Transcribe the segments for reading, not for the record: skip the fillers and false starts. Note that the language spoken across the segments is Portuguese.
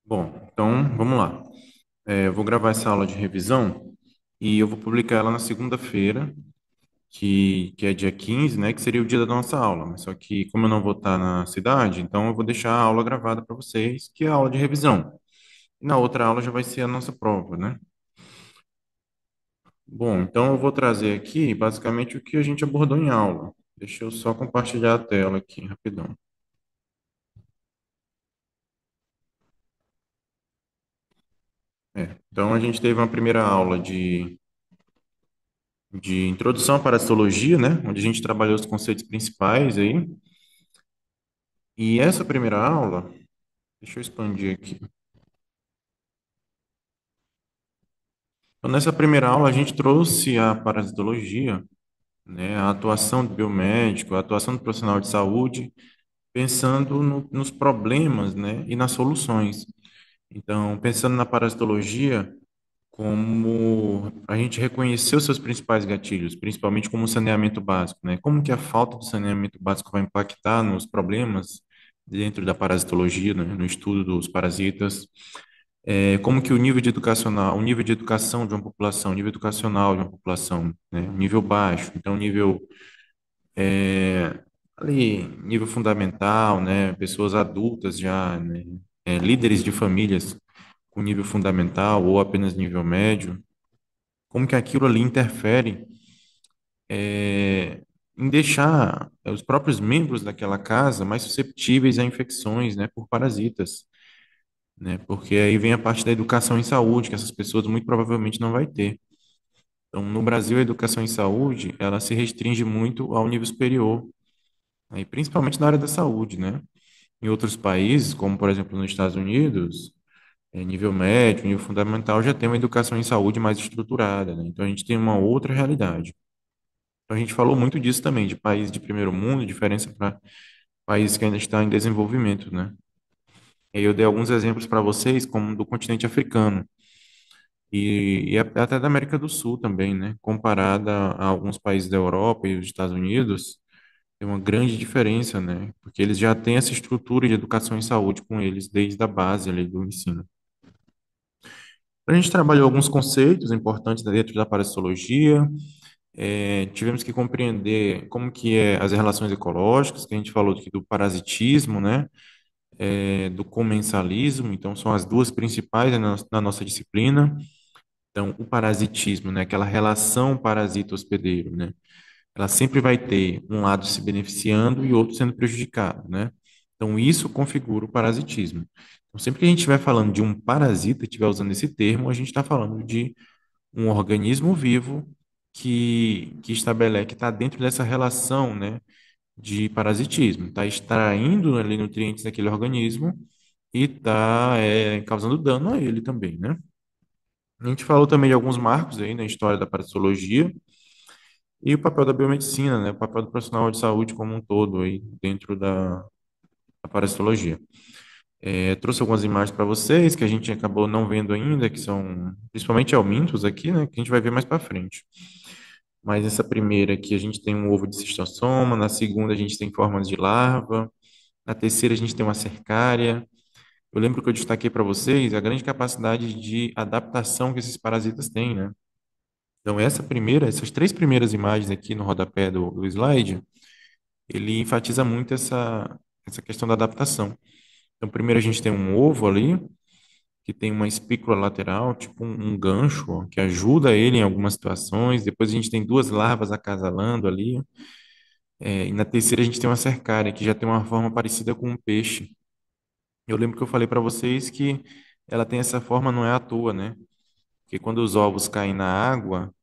Bom, então vamos lá. Eu vou gravar essa aula de revisão e eu vou publicar ela na segunda-feira, que é dia 15, né, que seria o dia da nossa aula. Mas só que, como eu não vou estar na cidade, então eu vou deixar a aula gravada para vocês, que é a aula de revisão. E na outra aula já vai ser a nossa prova, né? Bom, então eu vou trazer aqui basicamente o que a gente abordou em aula. Deixa eu só compartilhar a tela aqui, rapidão. Então a gente teve uma primeira aula de introdução à parasitologia, né? Onde a gente trabalhou os conceitos principais aí. E essa primeira aula, deixa eu expandir aqui. Então, nessa primeira aula, a gente trouxe a parasitologia, né? A atuação do biomédico, a atuação do profissional de saúde, pensando nos problemas, né? E nas soluções. Então, pensando na parasitologia, como a gente reconheceu seus principais gatilhos, principalmente como o saneamento básico, né? Como que a falta do saneamento básico vai impactar nos problemas dentro da parasitologia, né? No estudo dos parasitas, como que o nível de educação de uma população, o nível educacional de uma população, né? Um nível baixo, então nível ali, nível fundamental, né? Pessoas adultas já, né? Líderes de famílias com nível fundamental ou apenas nível médio, como que aquilo ali interfere em deixar os próprios membros daquela casa mais susceptíveis a infecções, né, por parasitas, né, porque aí vem a parte da educação em saúde, que essas pessoas muito provavelmente não vai ter. Então, no Brasil, a educação em saúde, ela se restringe muito ao nível superior, aí, principalmente na área da saúde, né? Em outros países, como por exemplo nos Estados Unidos, nível médio, nível fundamental, já tem uma educação em saúde mais estruturada, né? Então, a gente tem uma outra realidade. Então, a gente falou muito disso também, de países de primeiro mundo, diferença para países que ainda estão em desenvolvimento, né? E aí eu dei alguns exemplos para vocês, como do continente africano e até da América do Sul também, né? Comparada a alguns países da Europa e os Estados Unidos, tem uma grande diferença, né? Porque eles já têm essa estrutura de educação em saúde com eles desde a base ali do ensino. A gente trabalhou alguns conceitos importantes dentro da parasitologia, tivemos que compreender como que é as relações ecológicas, que a gente falou aqui do parasitismo, né? Do comensalismo, então são as duas principais na nossa disciplina. Então, o parasitismo, né, aquela relação parasita-hospedeiro, né, ela sempre vai ter um lado se beneficiando e outro sendo prejudicado, né? Então, isso configura o parasitismo. Então, sempre que a gente estiver falando de um parasita, estiver usando esse termo, a gente está falando de um organismo vivo que estabelece, que está dentro dessa relação, né, de parasitismo, está extraindo ali nutrientes daquele organismo e está causando dano a ele também, né? A gente falou também de alguns marcos aí na história da parasitologia e o papel da biomedicina, né? O papel do profissional de saúde como um todo aí dentro da parasitologia. Trouxe algumas imagens para vocês que a gente acabou não vendo ainda, que são principalmente helmintos aqui, né? Que a gente vai ver mais para frente. Mas essa primeira aqui a gente tem um ovo de cistossoma, na segunda a gente tem formas de larva, na terceira a gente tem uma cercária. Eu lembro que eu destaquei para vocês a grande capacidade de adaptação que esses parasitas têm, né? Então, essas três primeiras imagens aqui no rodapé do slide, ele enfatiza muito essa questão da adaptação. Então, primeiro a gente tem um ovo ali, que tem uma espícula lateral, tipo um gancho, ó, que ajuda ele em algumas situações. Depois a gente tem duas larvas acasalando ali. E na terceira a gente tem uma cercária, que já tem uma forma parecida com um peixe. Eu lembro que eu falei para vocês que ela tem essa forma não é à toa, né? Porque quando os ovos caem na água,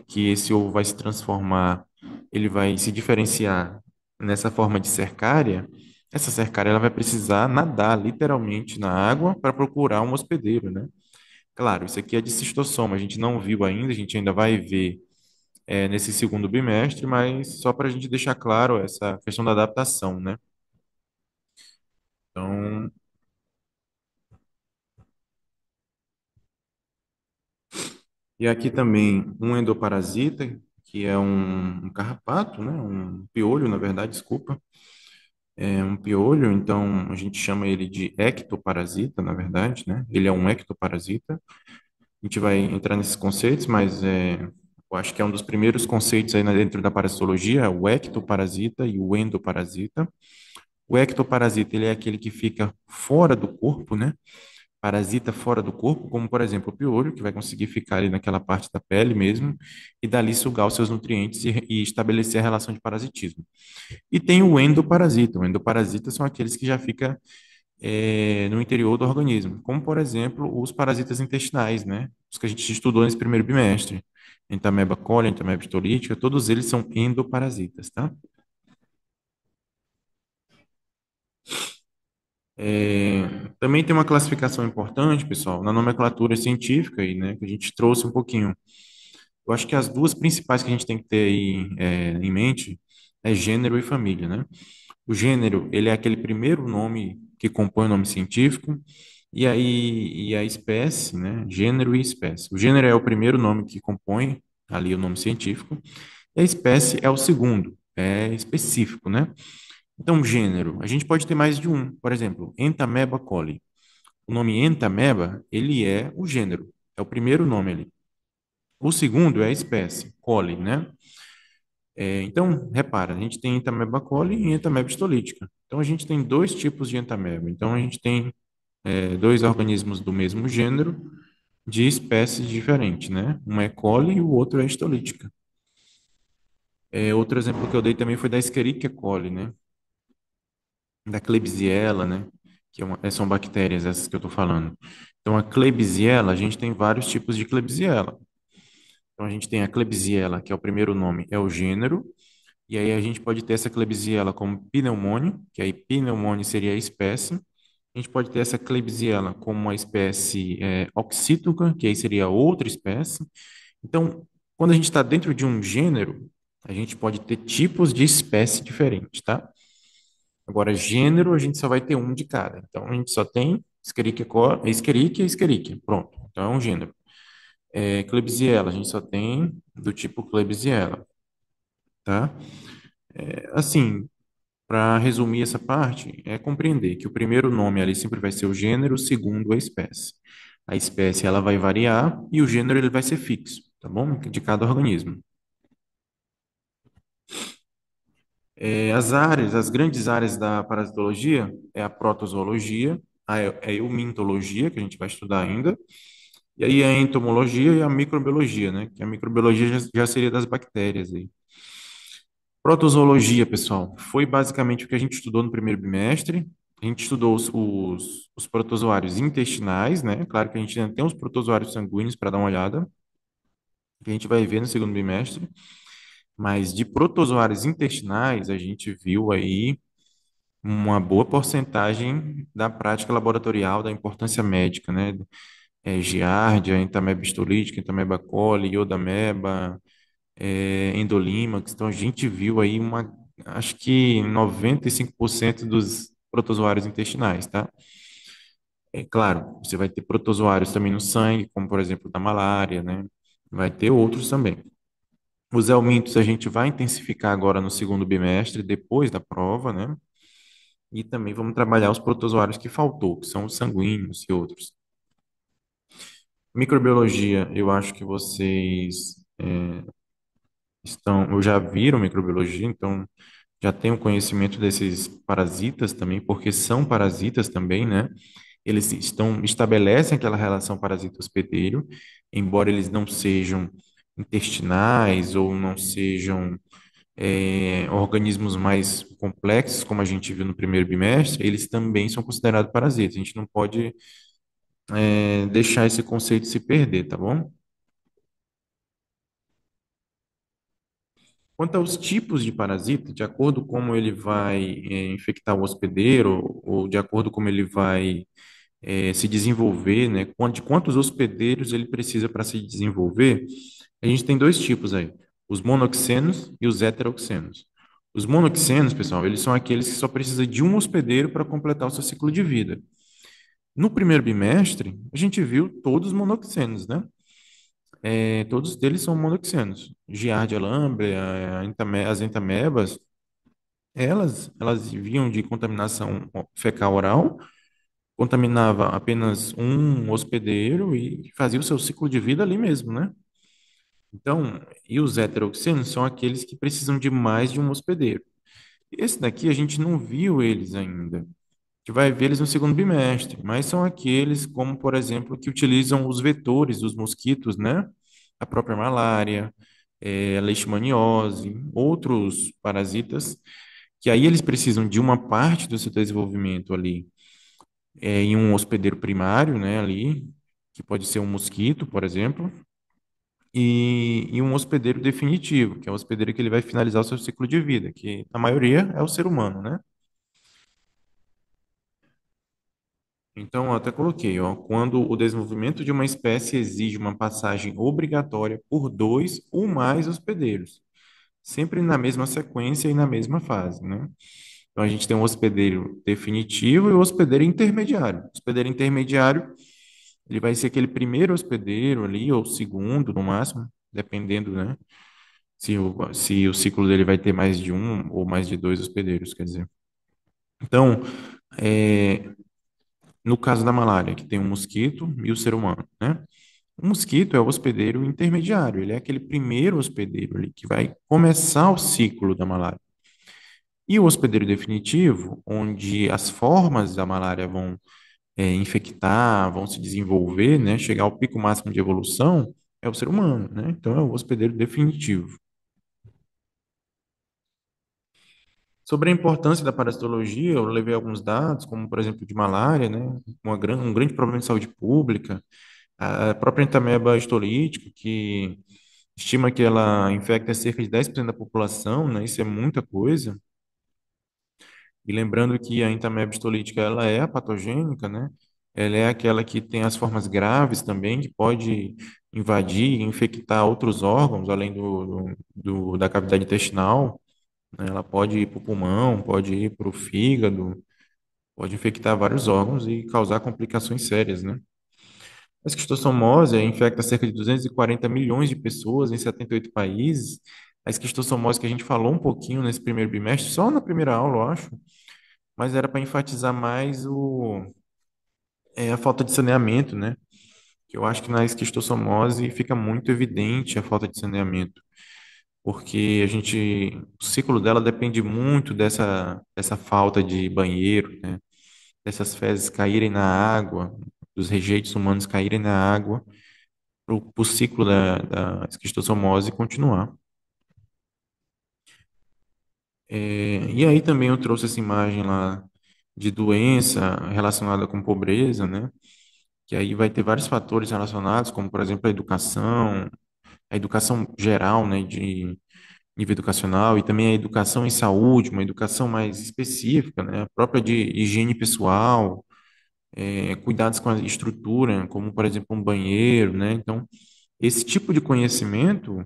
que esse ovo vai se transformar, ele vai se diferenciar nessa forma de cercária, essa cercária ela vai precisar nadar literalmente na água para procurar um hospedeiro, né? Claro, isso aqui é de cistossoma, a gente não viu ainda, a gente ainda vai ver nesse segundo bimestre, mas só para a gente deixar claro essa questão da adaptação, né? Então, e aqui também um endoparasita, que é um carrapato, né? Um piolho, na verdade, desculpa. É um piolho, então a gente chama ele de ectoparasita, na verdade, né? Ele é um ectoparasita. A gente vai entrar nesses conceitos, mas eu acho que é um dos primeiros conceitos aí dentro da parasitologia, o ectoparasita e o endoparasita. O ectoparasita, ele é aquele que fica fora do corpo, né? Parasita fora do corpo, como por exemplo o piolho, que vai conseguir ficar ali naquela parte da pele mesmo, e dali sugar os seus nutrientes e estabelecer a relação de parasitismo. E tem o endoparasita. O endoparasita são aqueles que já ficam no interior do organismo, como por exemplo os parasitas intestinais, né? Os que a gente estudou nesse primeiro bimestre. Entamoeba coli, Entamoeba histolítica, todos eles são endoparasitas, tá? Também tem uma classificação importante, pessoal, na nomenclatura científica aí, né, que a gente trouxe um pouquinho. Eu acho que as duas principais que a gente tem que ter aí em mente é gênero e família, né? O gênero, ele é aquele primeiro nome que compõe o nome científico, e a espécie, né? Gênero e espécie. O gênero é o primeiro nome que compõe ali o nome científico, e a espécie é o segundo, é específico, né? Então, gênero, a gente pode ter mais de um. Por exemplo, Entamoeba coli. O nome Entamoeba, ele é o gênero, é o primeiro nome ali. O segundo é a espécie, coli, né? Então, repara, a gente tem Entamoeba coli e Entamoeba histolítica. Então, a gente tem dois tipos de Entamoeba. Então, a gente tem dois organismos do mesmo gênero de espécies diferentes, né? Um é coli e o outro é histolítica. Outro exemplo que eu dei também foi da Escherichia coli, né? Da Klebsiella, né? Que são bactérias essas que eu estou falando. Então, a Klebsiella, a gente tem vários tipos de Klebsiella. Então, a gente tem a Klebsiella, que é o primeiro nome, é o gênero. E aí a gente pode ter essa Klebsiella como pneumoniae, que aí pneumoniae seria a espécie. A gente pode ter essa Klebsiella como uma espécie oxítoca, que aí seria outra espécie. Então, quando a gente está dentro de um gênero, a gente pode ter tipos de espécie diferentes, tá? Agora, gênero, a gente só vai ter um de cada. Então, a gente só tem Escherichia e Escherichia. Pronto. Então, é um gênero. Klebsiella, a gente só tem do tipo Klebsiella, tá? Assim, para resumir essa parte, é compreender que o primeiro nome ali sempre vai ser o gênero, o segundo a espécie. A espécie ela vai variar e o gênero ele vai ser fixo, tá bom? De cada organismo. As grandes áreas da parasitologia é a protozoologia, a eumintologia, que a gente vai estudar ainda, e aí a entomologia e a microbiologia, né? Que a microbiologia já seria das bactérias aí. Protozoologia, pessoal, foi basicamente o que a gente estudou no primeiro bimestre. A gente estudou os protozoários intestinais, né? Claro que a gente ainda tem os protozoários sanguíneos para dar uma olhada, que a gente vai ver no segundo bimestre. Mas de protozoários intestinais, a gente viu aí uma boa porcentagem da prática laboratorial, da importância médica, né? Giardia, Entamoeba histolítica, Entamoeba coli, Iodameba, Endolimax. Então, a gente viu aí acho que 95% dos protozoários intestinais, tá? É claro, você vai ter protozoários também no sangue, como por exemplo da malária, né? Vai ter outros também. Os helmintos a gente vai intensificar agora no segundo bimestre, depois da prova, né? E também vamos trabalhar os protozoários que faltou, que são os sanguíneos e outros. Microbiologia, eu acho que vocês ou já viram microbiologia, então já têm o conhecimento desses parasitas também, porque são parasitas também, né? Estabelecem aquela relação parasita-hospedeiro, embora eles não sejam intestinais ou não sejam organismos mais complexos, como a gente viu no primeiro bimestre, eles também são considerados parasitas. A gente não pode deixar esse conceito se perder, tá bom? Quanto aos tipos de parasita, de acordo com como ele vai infectar o hospedeiro, ou de acordo com como ele vai se desenvolver, né? De quantos hospedeiros ele precisa para se desenvolver, a gente tem dois tipos aí, os monoxenos e os heteroxenos. Os monoxenos, pessoal, eles são aqueles que só precisam de um hospedeiro para completar o seu ciclo de vida. No primeiro bimestre, a gente viu todos os monoxenos, né? Todos eles são monoxenos. Giardia lamblia, as entamebas, elas vinham de contaminação fecal oral, contaminava apenas um hospedeiro e fazia o seu ciclo de vida ali mesmo, né? Então, e os heteroxenos são aqueles que precisam de mais de um hospedeiro. Esse daqui a gente não viu eles ainda. A gente vai ver eles no segundo bimestre, mas são aqueles, como por exemplo, que utilizam os vetores dos mosquitos, né? A própria malária, a leishmaniose, outros parasitas, que aí eles precisam de uma parte do seu desenvolvimento ali em um hospedeiro primário, né? Ali, que pode ser um mosquito, por exemplo, e um hospedeiro definitivo, que é o hospedeiro que ele vai finalizar o seu ciclo de vida, que a maioria é o ser humano, né? Então, eu até coloquei, ó, quando o desenvolvimento de uma espécie exige uma passagem obrigatória por dois ou mais hospedeiros, sempre na mesma sequência e na mesma fase, né? Então, a gente tem um hospedeiro definitivo e o hospedeiro intermediário. O hospedeiro intermediário, ele vai ser aquele primeiro hospedeiro ali, ou segundo, no máximo, dependendo, né? Se o ciclo dele vai ter mais de um ou mais de dois hospedeiros, quer dizer. Então, é, no caso da malária, que tem um mosquito e o ser humano, né? O mosquito é o hospedeiro intermediário, ele é aquele primeiro hospedeiro ali que vai começar o ciclo da malária. E o hospedeiro definitivo, onde as formas da malária vão infectar, vão se desenvolver, né? Chegar ao pico máximo de evolução, é o ser humano, né? Então é o hospedeiro definitivo. Sobre a importância da parasitologia, eu levei alguns dados, como por exemplo de malária, né, um grande problema de saúde pública, a própria entamoeba histolítica, que estima que ela infecta cerca de 10% da população, né, isso é muita coisa. E lembrando que a entamoeba histolítica ela é a patogênica, né, ela é aquela que tem as formas graves também, que pode invadir e infectar outros órgãos, além da cavidade intestinal, né, ela pode ir para o pulmão, pode ir para o fígado, pode infectar vários órgãos e causar complicações sérias, né? A esquistossomose infecta cerca de 240 milhões de pessoas em 78 países. A esquistossomose que a gente falou um pouquinho nesse primeiro bimestre, só na primeira aula, eu acho, mas era para enfatizar mais a falta de saneamento, né? Que eu acho que na esquistossomose fica muito evidente a falta de saneamento, porque o ciclo dela depende muito dessa falta de banheiro, né? Dessas fezes caírem na água, dos rejeitos humanos caírem na água, para o ciclo da esquistossomose continuar. E aí também eu trouxe essa imagem lá de doença relacionada com pobreza, né? Que aí vai ter vários fatores relacionados, como por exemplo a educação geral, né, de nível educacional e também a educação em saúde, uma educação mais específica, né, a própria de higiene pessoal, cuidados com a estrutura, como por exemplo um banheiro, né? Então, esse tipo de conhecimento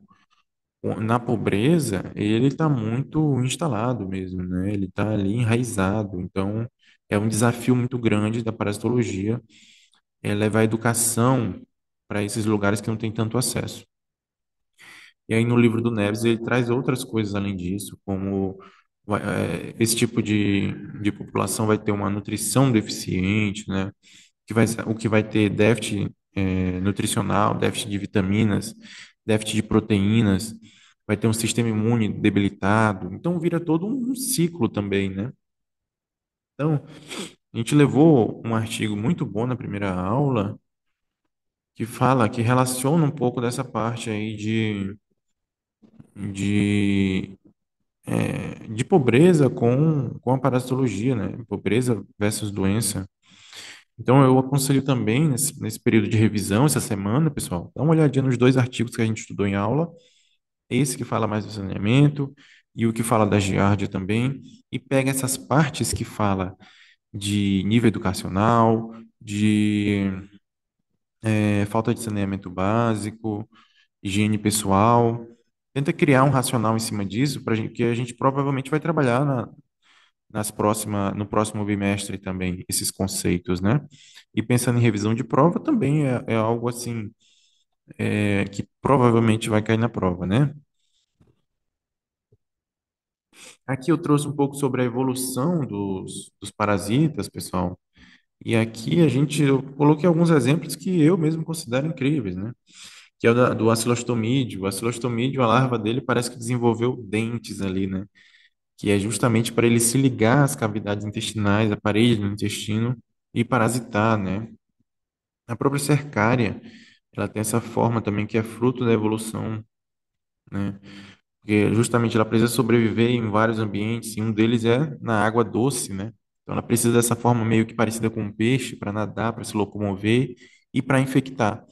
na pobreza, ele está muito instalado mesmo, né? Ele está ali enraizado. Então, é um desafio muito grande da parasitologia levar a educação para esses lugares que não têm tanto acesso. E aí no livro do Neves ele traz outras coisas além disso, como esse tipo de população vai ter uma nutrição deficiente, né? O que vai ter déficit nutricional, déficit de vitaminas, déficit de proteínas, vai ter um sistema imune debilitado. Então vira todo um ciclo também, né? Então, a gente levou um artigo muito bom na primeira aula que fala, que relaciona um pouco dessa parte aí de, de pobreza com a parasitologia, né? Pobreza versus doença. Então, eu aconselho também, nesse período de revisão, essa semana, pessoal, dá uma olhadinha nos dois artigos que a gente estudou em aula, esse que fala mais do saneamento e o que fala da giardia também, e pega essas partes que fala de nível educacional, de falta de saneamento básico, higiene pessoal, tenta criar um racional em cima disso, para que a gente provavelmente vai trabalhar no próximo bimestre também, esses conceitos, né? E pensando em revisão de prova também é algo assim que provavelmente vai cair na prova, né? Aqui eu trouxe um pouco sobre a evolução dos parasitas, pessoal. E aqui eu coloquei alguns exemplos que eu mesmo considero incríveis, né? Que é o do Acilostomídeo. O Acilostomídeo, a larva dele parece que desenvolveu dentes ali, né? Que é justamente para ele se ligar às cavidades intestinais, à parede do intestino e parasitar, né? A própria cercária, ela tem essa forma também que é fruto da evolução, né? Porque justamente ela precisa sobreviver em vários ambientes, e um deles é na água doce, né? Então ela precisa dessa forma meio que parecida com um peixe para nadar, para se locomover e para infectar.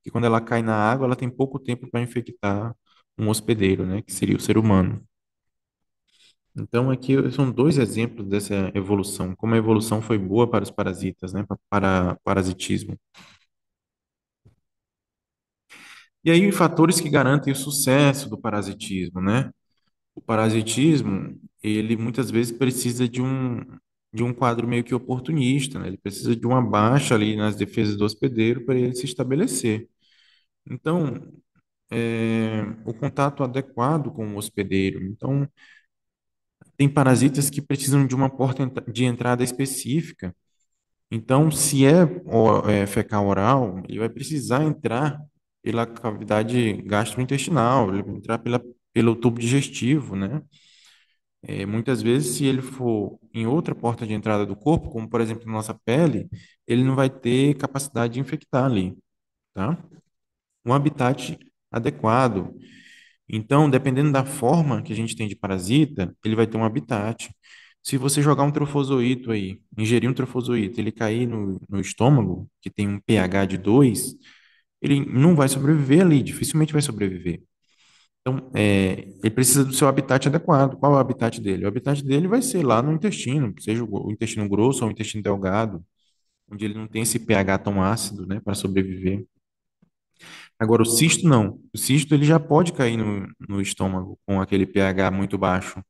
E quando ela cai na água, ela tem pouco tempo para infectar um hospedeiro, né? Que seria o ser humano. Então aqui são dois exemplos dessa evolução, como a evolução foi boa para os parasitas, né? Para parasitismo. E aí fatores que garantem o sucesso do parasitismo, né? O parasitismo, ele muitas vezes precisa de um quadro meio que oportunista, né? Ele precisa de uma baixa ali nas defesas do hospedeiro para ele se estabelecer. Então, o contato adequado com o hospedeiro. Então, tem parasitas que precisam de uma porta de entrada específica. Então, se é fecal oral, ele vai precisar entrar pela cavidade gastrointestinal, ele vai entrar pelo tubo digestivo, né? Muitas vezes, se ele for em outra porta de entrada do corpo, como por exemplo nossa pele, ele não vai ter capacidade de infectar ali, tá? Um habitat adequado. Então, dependendo da forma que a gente tem de parasita, ele vai ter um habitat. Se você jogar um trofozoito aí, ingerir um trofozoito, ele cair no estômago, que tem um pH de 2, ele não vai sobreviver ali, dificilmente vai sobreviver. Então, ele precisa do seu habitat adequado. Qual é o habitat dele? O habitat dele vai ser lá no intestino, seja o intestino grosso ou o intestino delgado, onde ele não tem esse pH tão ácido, né, para sobreviver. Agora, o cisto não. O cisto ele já pode cair no estômago com aquele pH muito baixo,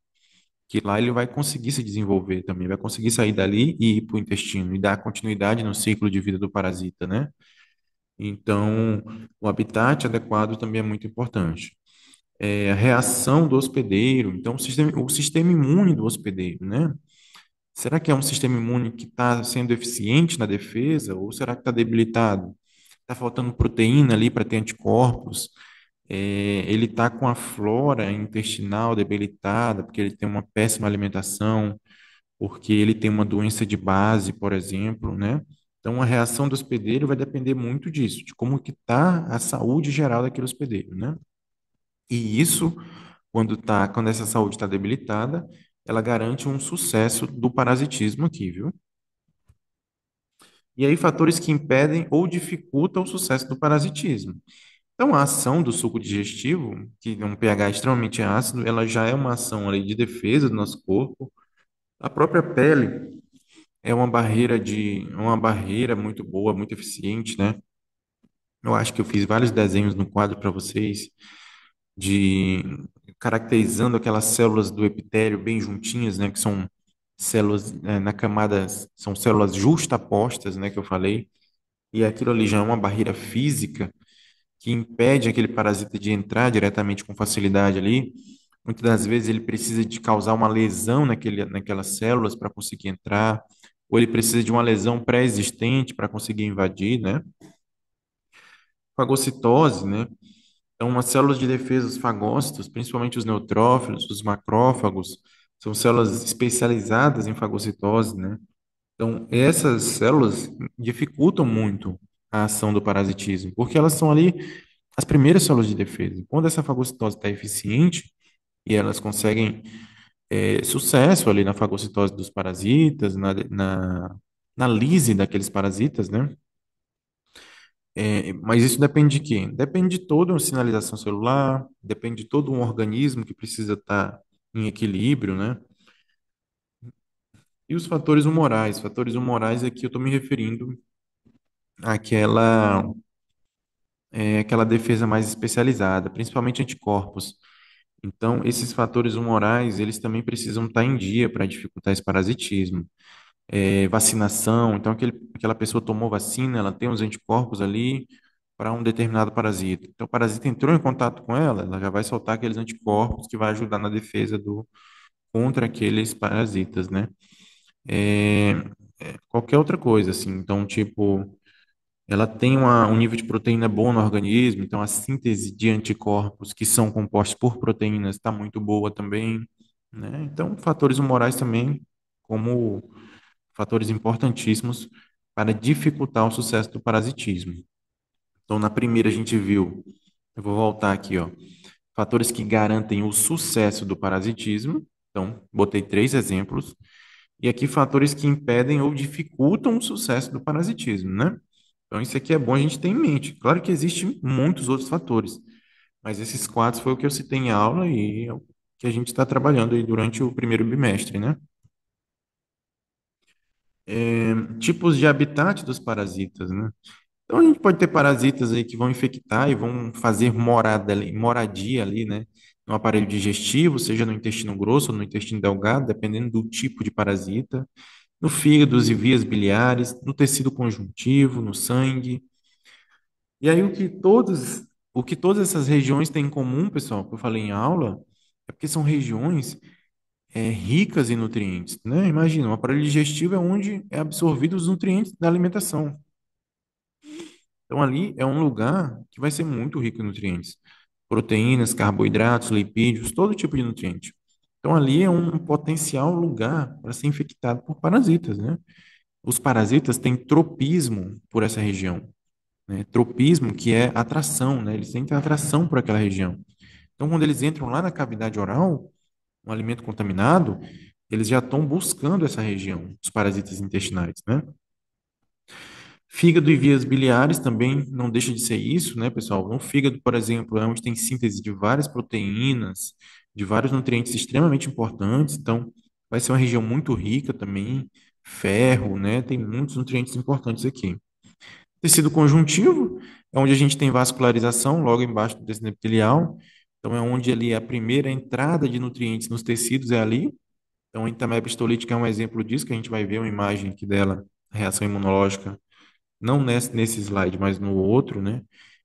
que lá ele vai conseguir se desenvolver também, vai conseguir sair dali e ir para o intestino e dar continuidade no ciclo de vida do parasita, né? Então, o habitat adequado também é muito importante. A reação do hospedeiro, então o sistema imune do hospedeiro, né? Será que é um sistema imune que está sendo eficiente na defesa ou será que está debilitado? Está faltando proteína ali para ter anticorpos? Ele está com a flora intestinal debilitada porque ele tem uma péssima alimentação, porque ele tem uma doença de base, por exemplo, né? Então, a reação do hospedeiro vai depender muito disso, de como que está a saúde geral daquele hospedeiro, né? E isso, quando essa saúde está debilitada, ela garante um sucesso do parasitismo aqui, viu? E aí, fatores que impedem ou dificultam o sucesso do parasitismo. Então, a ação do suco digestivo, que é um pH extremamente ácido, ela já é uma ação ali de defesa do nosso corpo. A própria pele é uma barreira muito boa, muito eficiente, né? Eu acho que eu fiz vários desenhos no quadro para vocês de caracterizando aquelas células do epitélio bem juntinhas, né, que são células na camada, são células justapostas, né, que eu falei, e aquilo ali já é uma barreira física que impede aquele parasita de entrar diretamente com facilidade ali. Muitas das vezes ele precisa de causar uma lesão naquelas células para conseguir entrar, ou ele precisa de uma lesão pré-existente para conseguir invadir, né? Fagocitose, né? Então, as células de defesa, os fagócitos, principalmente os neutrófilos, os macrófagos, são células especializadas em fagocitose, né? Então, essas células dificultam muito a ação do parasitismo, porque elas são ali as primeiras células de defesa. Quando essa fagocitose está eficiente e elas conseguem sucesso ali na fagocitose dos parasitas, na lise daqueles parasitas, né? Mas isso depende de quê? Depende de toda uma sinalização celular, depende de todo um organismo que precisa estar em equilíbrio, né? E os fatores humorais? Fatores humorais é que eu estou me referindo àquela, aquela defesa mais especializada, principalmente anticorpos. Então, esses fatores humorais, eles também precisam estar em dia para dificultar esse parasitismo. Vacinação, então aquela pessoa tomou vacina, ela tem os anticorpos ali para um determinado parasita. Então, o parasita entrou em contato com ela, ela já vai soltar aqueles anticorpos que vai ajudar na defesa contra aqueles parasitas, né? É, qualquer outra coisa, assim. Então, tipo, ela tem um nível de proteína bom no organismo, então a síntese de anticorpos que são compostos por proteínas está muito boa também, né? Então, fatores humorais também, como fatores importantíssimos para dificultar o sucesso do parasitismo. Então, na primeira a gente viu, eu vou voltar aqui, ó, fatores que garantem o sucesso do parasitismo. Então, botei três exemplos. E aqui fatores que impedem ou dificultam o sucesso do parasitismo, né? Então, isso aqui é bom a gente ter em mente. Claro que existem muitos outros fatores, mas esses quatro foi o que eu citei em aula e é o que a gente está trabalhando aí durante o primeiro bimestre, né? Tipos de habitat dos parasitas, né? Então, a gente pode ter parasitas aí que vão infectar e vão fazer moradia ali, né? No aparelho digestivo, seja no intestino grosso ou no intestino delgado, dependendo do tipo de parasita, no fígado e vias biliares, no tecido conjuntivo, no sangue. E aí o que todas essas regiões têm em comum, pessoal, que eu falei em aula, é porque são regiões ricas em nutrientes, né? Imagina, o aparelho digestivo é onde é absorvido os nutrientes da alimentação. Então ali é um lugar que vai ser muito rico em nutrientes, proteínas, carboidratos, lipídios, todo tipo de nutriente. Então ali é um potencial lugar para ser infectado por parasitas, né? Os parasitas têm tropismo por essa região, né? Tropismo, que é atração, né? Eles sentem atração por aquela região. Então, quando eles entram lá na cavidade oral, um alimento contaminado, eles já estão buscando essa região, os parasitas intestinais, né? Fígado e vias biliares também não deixa de ser isso, né, pessoal? No fígado, por exemplo, é onde tem síntese de várias proteínas, de vários nutrientes extremamente importantes, então vai ser uma região muito rica também, ferro, né? Tem muitos nutrientes importantes aqui. Tecido conjuntivo é onde a gente tem vascularização, logo embaixo do tecido epitelial. Então, é onde ali a primeira entrada de nutrientes nos tecidos é ali. Então, a entameia histolítica é um exemplo disso, que a gente vai ver uma imagem aqui dela, reação imunológica, não nesse slide, mas no outro, né?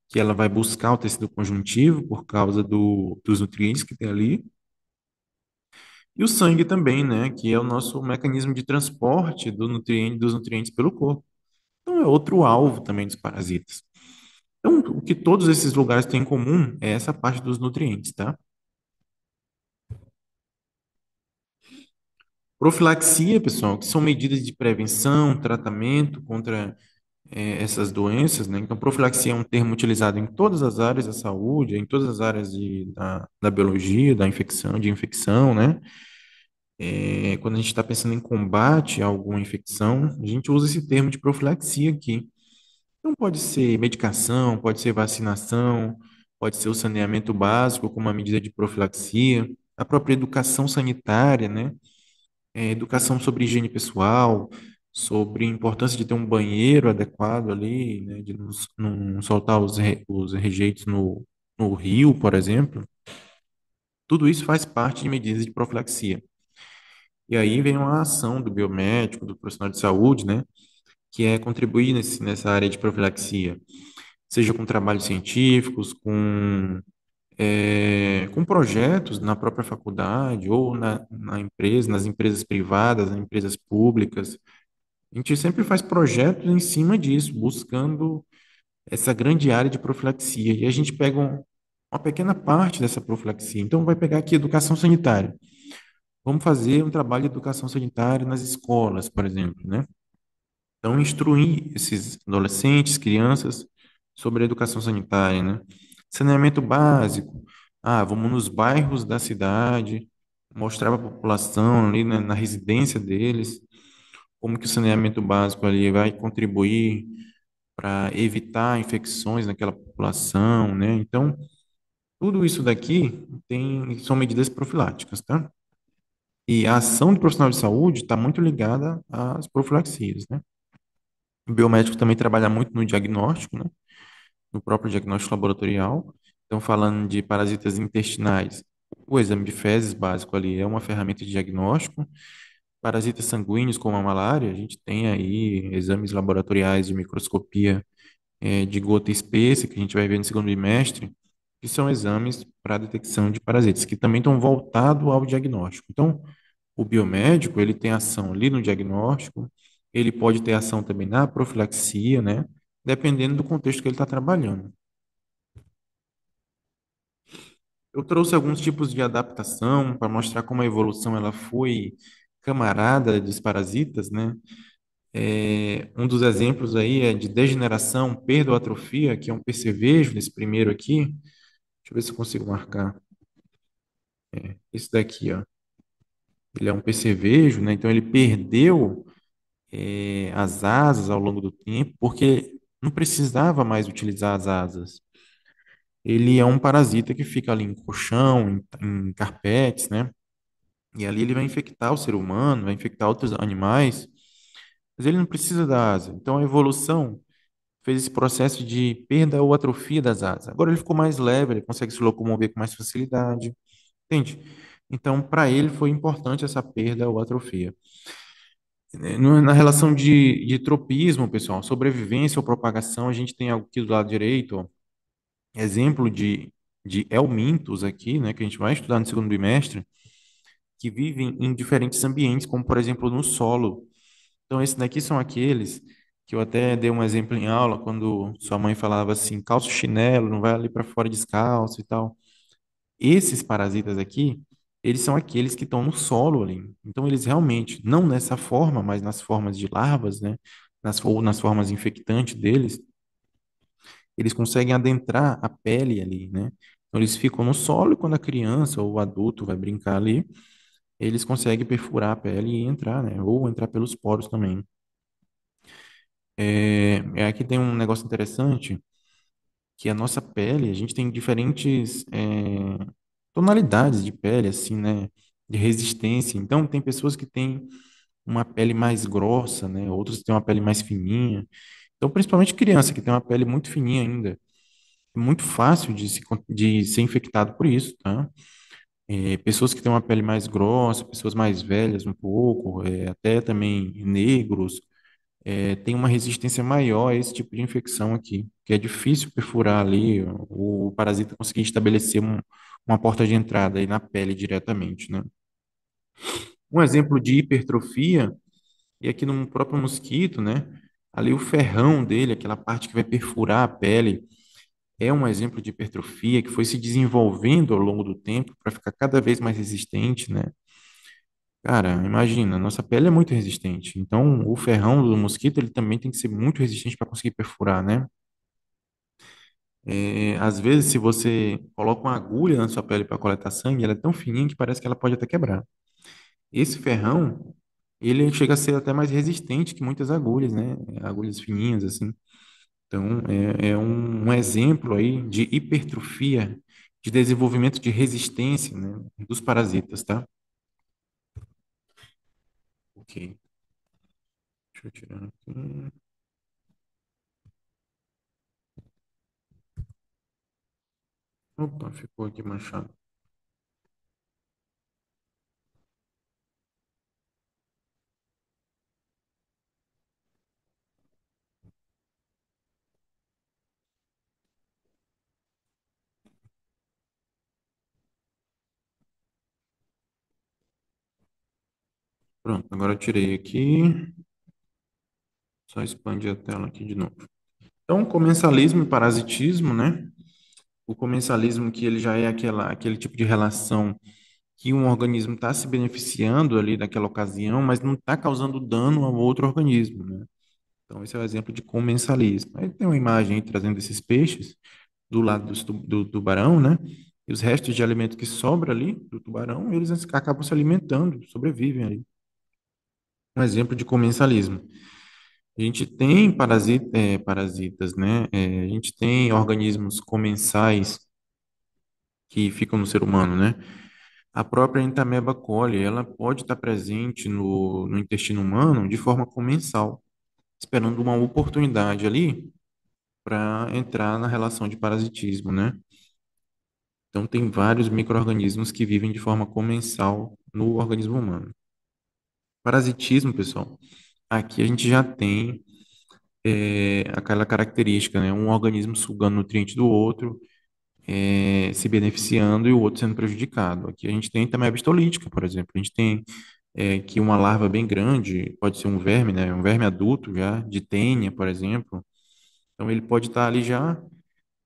Que ela vai buscar o tecido conjuntivo por causa dos nutrientes que tem ali. E o sangue também, né? Que é o nosso mecanismo de transporte dos nutrientes pelo corpo. Então, é outro alvo também dos parasitas. Então, o que todos esses lugares têm em comum é essa parte dos nutrientes, tá? Profilaxia, pessoal, que são medidas de prevenção, tratamento contra essas doenças, né? Então, profilaxia é um termo utilizado em todas as áreas da saúde, em todas as áreas da biologia, de infecção, né? Quando a gente está pensando em combate a alguma infecção, a gente usa esse termo de profilaxia aqui. Não pode ser medicação, pode ser vacinação, pode ser o saneamento básico como uma medida de profilaxia, a própria educação sanitária, né? Educação sobre higiene pessoal, sobre a importância de ter um banheiro adequado ali, né? De não soltar os rejeitos no rio, por exemplo. Tudo isso faz parte de medidas de profilaxia. E aí vem uma ação do biomédico, do profissional de saúde, né? Que é contribuir nessa área de profilaxia, seja com trabalhos científicos, com projetos na própria faculdade ou na empresa, nas empresas privadas, nas empresas públicas. A gente sempre faz projetos em cima disso, buscando essa grande área de profilaxia. E a gente pega uma pequena parte dessa profilaxia. Então, vai pegar aqui educação sanitária. Vamos fazer um trabalho de educação sanitária nas escolas, por exemplo, né? Então, instruir esses adolescentes, crianças, sobre a educação sanitária, né? Saneamento básico. Ah, vamos nos bairros da cidade, mostrar para a população ali, né, na residência deles, como que o saneamento básico ali vai contribuir para evitar infecções naquela população, né? Então, tudo isso daqui são medidas profiláticas, tá? E a ação do profissional de saúde está muito ligada às profilaxias, né? O biomédico também trabalha muito no diagnóstico, né? No próprio diagnóstico laboratorial. Então, falando de parasitas intestinais, o exame de fezes básico ali é uma ferramenta de diagnóstico. Parasitas sanguíneos, como a malária, a gente tem aí exames laboratoriais de microscopia de gota espessa, que a gente vai ver no segundo bimestre, que são exames para detecção de parasitas, que também estão voltados ao diagnóstico. Então, O biomédico, ele tem ação ali no diagnóstico, ele pode ter ação também na profilaxia, né? Dependendo do contexto que ele está trabalhando. Eu trouxe alguns tipos de adaptação para mostrar como a evolução ela foi camarada dos parasitas, né? Um dos exemplos aí é de degeneração, perda ou atrofia, que é um percevejo nesse primeiro aqui. Deixa eu ver se eu consigo marcar. Esse daqui, ó. Ele é um percevejo, né? Então ele perdeu as asas ao longo do tempo, porque não precisava mais utilizar as asas. Ele é um parasita que fica ali em colchão, em carpetes, né? E ali ele vai infectar o ser humano, vai infectar outros animais, mas ele não precisa da asa. Então a evolução fez esse processo de perda ou atrofia das asas. Agora ele ficou mais leve, ele consegue se locomover com mais facilidade, entende? Então, para ele foi importante essa perda ou atrofia. Na relação de tropismo, pessoal, sobrevivência ou propagação, a gente tem aqui do lado direito, ó, exemplo de helmintos aqui, né, que a gente vai estudar no segundo bimestre, que vivem em diferentes ambientes, como por exemplo no solo. Então, esses daqui são aqueles que eu até dei um exemplo em aula, quando sua mãe falava assim, calça o chinelo, não vai ali para fora descalço e tal. Esses parasitas aqui, eles são aqueles que estão no solo ali. Então, eles realmente, não nessa forma, mas nas formas de larvas, né? Ou nas formas infectantes deles, eles conseguem adentrar a pele ali, né? Então, eles ficam no solo e quando a criança ou o adulto vai brincar ali, eles conseguem perfurar a pele e entrar, né? Ou entrar pelos poros também. Aqui tem um negócio interessante, que a nossa pele, a gente tem diferentes tonalidades de pele, assim, né? De resistência. Então, tem pessoas que têm uma pele mais grossa, né? Outros têm uma pele mais fininha. Então, principalmente criança, que tem uma pele muito fininha ainda. É muito fácil de ser infectado por isso, tá? Pessoas que têm uma pele mais grossa, pessoas mais velhas um pouco, até também negros, têm uma resistência maior a esse tipo de infecção aqui, que é difícil perfurar ali, o parasita conseguir estabelecer uma porta de entrada aí na pele diretamente, né? Um exemplo de hipertrofia, e aqui no próprio mosquito, né? Ali o ferrão dele, aquela parte que vai perfurar a pele, é um exemplo de hipertrofia que foi se desenvolvendo ao longo do tempo para ficar cada vez mais resistente, né? Cara, imagina, nossa pele é muito resistente. Então, o ferrão do mosquito, ele também tem que ser muito resistente para conseguir perfurar, né? Às vezes, se você coloca uma agulha na sua pele para coletar sangue, ela é tão fininha que parece que ela pode até quebrar. Esse ferrão, ele chega a ser até mais resistente que muitas agulhas, né? Agulhas fininhas, assim. Então, é um exemplo aí de hipertrofia, de desenvolvimento de resistência, né, dos parasitas, tá? Ok. Deixa eu tirar aqui. Opa, ficou aqui manchado. Pronto, agora eu tirei aqui. Só expandir a tela aqui de novo. Então, comensalismo e parasitismo, né? O comensalismo que ele já é aquele tipo de relação que um organismo está se beneficiando ali daquela ocasião, mas não está causando dano ao outro organismo, né? Então, esse é o exemplo de comensalismo. Aí tem uma imagem aí trazendo esses peixes do lado do tubarão, né? E os restos de alimento que sobra ali do tubarão, eles acabam se alimentando, sobrevivem ali. Um exemplo de comensalismo. A gente tem parasitas, né? A gente tem organismos comensais que ficam no ser humano, né? A própria Entamoeba coli, ela pode estar presente no intestino humano de forma comensal, esperando uma oportunidade ali para entrar na relação de parasitismo, né? Então, tem vários micro-organismos que vivem de forma comensal no organismo humano. Parasitismo, pessoal, aqui a gente já tem aquela característica, né? Um organismo sugando nutriente do outro, se beneficiando e o outro sendo prejudicado. Aqui a gente tem também a histolítica, por exemplo. A gente tem que uma larva bem grande, pode ser um verme, né? Um verme adulto já, de tênia, por exemplo. Então ele pode estar ali já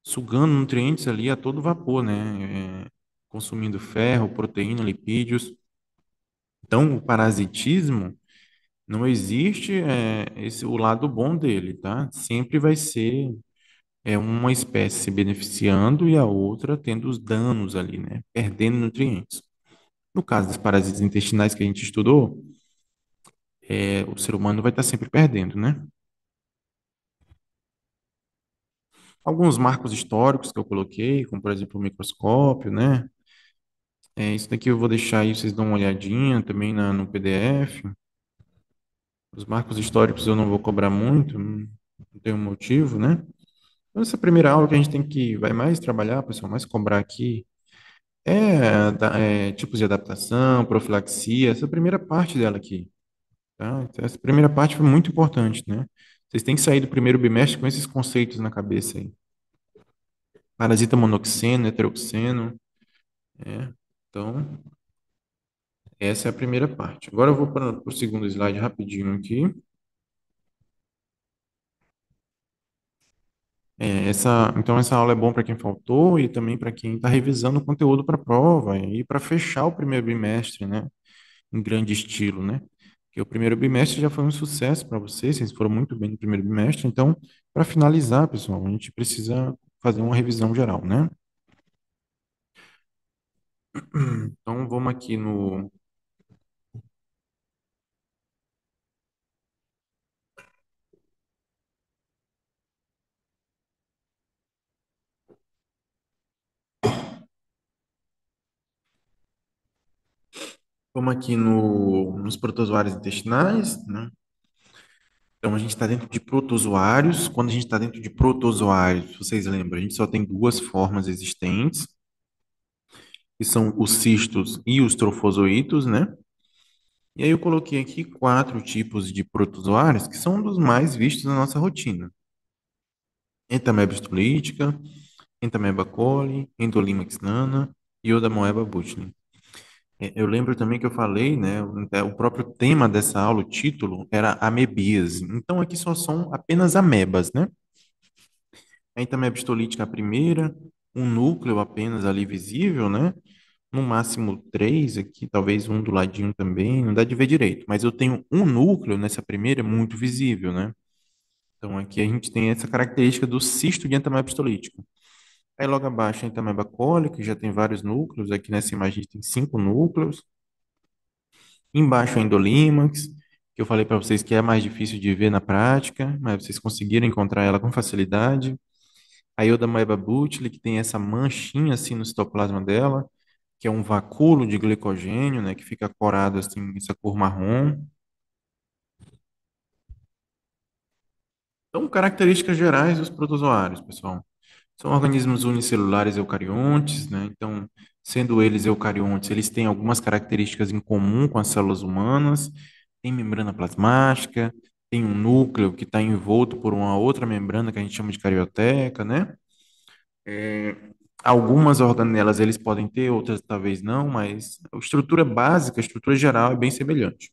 sugando nutrientes ali a todo vapor, né? Consumindo ferro, proteína, lipídios. Então o parasitismo não existe o lado bom dele, tá? Sempre vai ser uma espécie se beneficiando e a outra tendo os danos ali, né? Perdendo nutrientes. No caso dos parasitas intestinais que a gente estudou, o ser humano vai estar sempre perdendo, né? Alguns marcos históricos que eu coloquei, como por exemplo o microscópio, né? Isso daqui eu vou deixar aí, vocês dão uma olhadinha também no PDF. Os marcos históricos eu não vou cobrar muito, não tem um motivo, né? Então, essa primeira aula que a gente tem que vai mais trabalhar, pessoal, mais cobrar aqui, tipos de adaptação, profilaxia, essa primeira parte dela aqui, tá? Então, essa primeira parte foi muito importante, né? Vocês têm que sair do primeiro bimestre com esses conceitos na cabeça aí. Parasita monoxeno, heteroxeno, né? Então, essa é a primeira parte. Agora eu vou para o segundo slide rapidinho aqui. Então, essa aula é bom para quem faltou e também para quem está revisando o conteúdo para a prova e para fechar o primeiro bimestre, né? Em grande estilo, né? Porque o primeiro bimestre já foi um sucesso para vocês, vocês foram muito bem no primeiro bimestre. Então, para finalizar, pessoal, a gente precisa fazer uma revisão geral, né? Então, vamos aqui nos protozoários intestinais, né? Então, a gente está dentro de protozoários. Quando a gente está dentro de protozoários, vocês lembram, a gente só tem duas formas existentes, que são os cistos e os trofozoítos, né? E aí eu coloquei aqui quatro tipos de protozoários que são um dos mais vistos na nossa rotina. Entamoeba histolítica, Entamoeba coli, Endolimax nana e Odamoeba butini. Eu lembro também que eu falei, né, o próprio tema dessa aula, o título, era amebíase. Então aqui só são apenas amebas, né? A Entamoeba histolítica é a primeira, um núcleo apenas ali visível, né? No máximo três aqui, talvez um do ladinho também, não dá de ver direito. Mas eu tenho um núcleo nessa primeira muito visível, né? Então aqui a gente tem essa característica do cisto de entamoeba histolítica. Aí logo abaixo a entamoeba coli, que já tem vários núcleos. Aqui nessa imagem a gente tem cinco núcleos. Embaixo a endolímax, que eu falei para vocês que é mais difícil de ver na prática, mas vocês conseguiram encontrar ela com facilidade. A Iodamoeba butili, que tem essa manchinha assim no citoplasma dela, que é um vacúolo de glicogênio, né, que fica corado assim, essa cor marrom. Então, características gerais dos protozoários, pessoal. São organismos unicelulares eucariontes, né? Então, sendo eles eucariontes, eles têm algumas características em comum com as células humanas. Tem membrana plasmática, tem um núcleo que está envolto por uma outra membrana que a gente chama de carioteca, né? É, algumas organelas eles podem ter, outras talvez não, mas a estrutura básica, a estrutura geral é bem semelhante.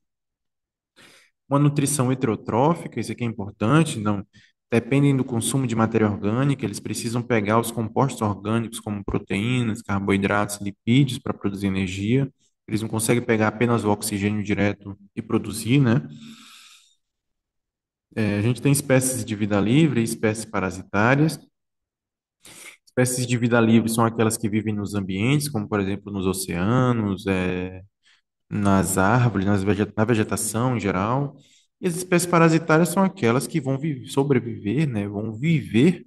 Uma nutrição heterotrófica, isso aqui é importante, não dependem do consumo de matéria orgânica, eles precisam pegar os compostos orgânicos como proteínas, carboidratos, lipídios para produzir energia. Eles não conseguem pegar apenas o oxigênio direto e produzir, né? A gente tem espécies de vida livre e espécies parasitárias. Espécies de vida livre são aquelas que vivem nos ambientes, como por exemplo nos oceanos, nas árvores, na vegetação em geral. E as espécies parasitárias são aquelas que vão sobreviver, né? Vão viver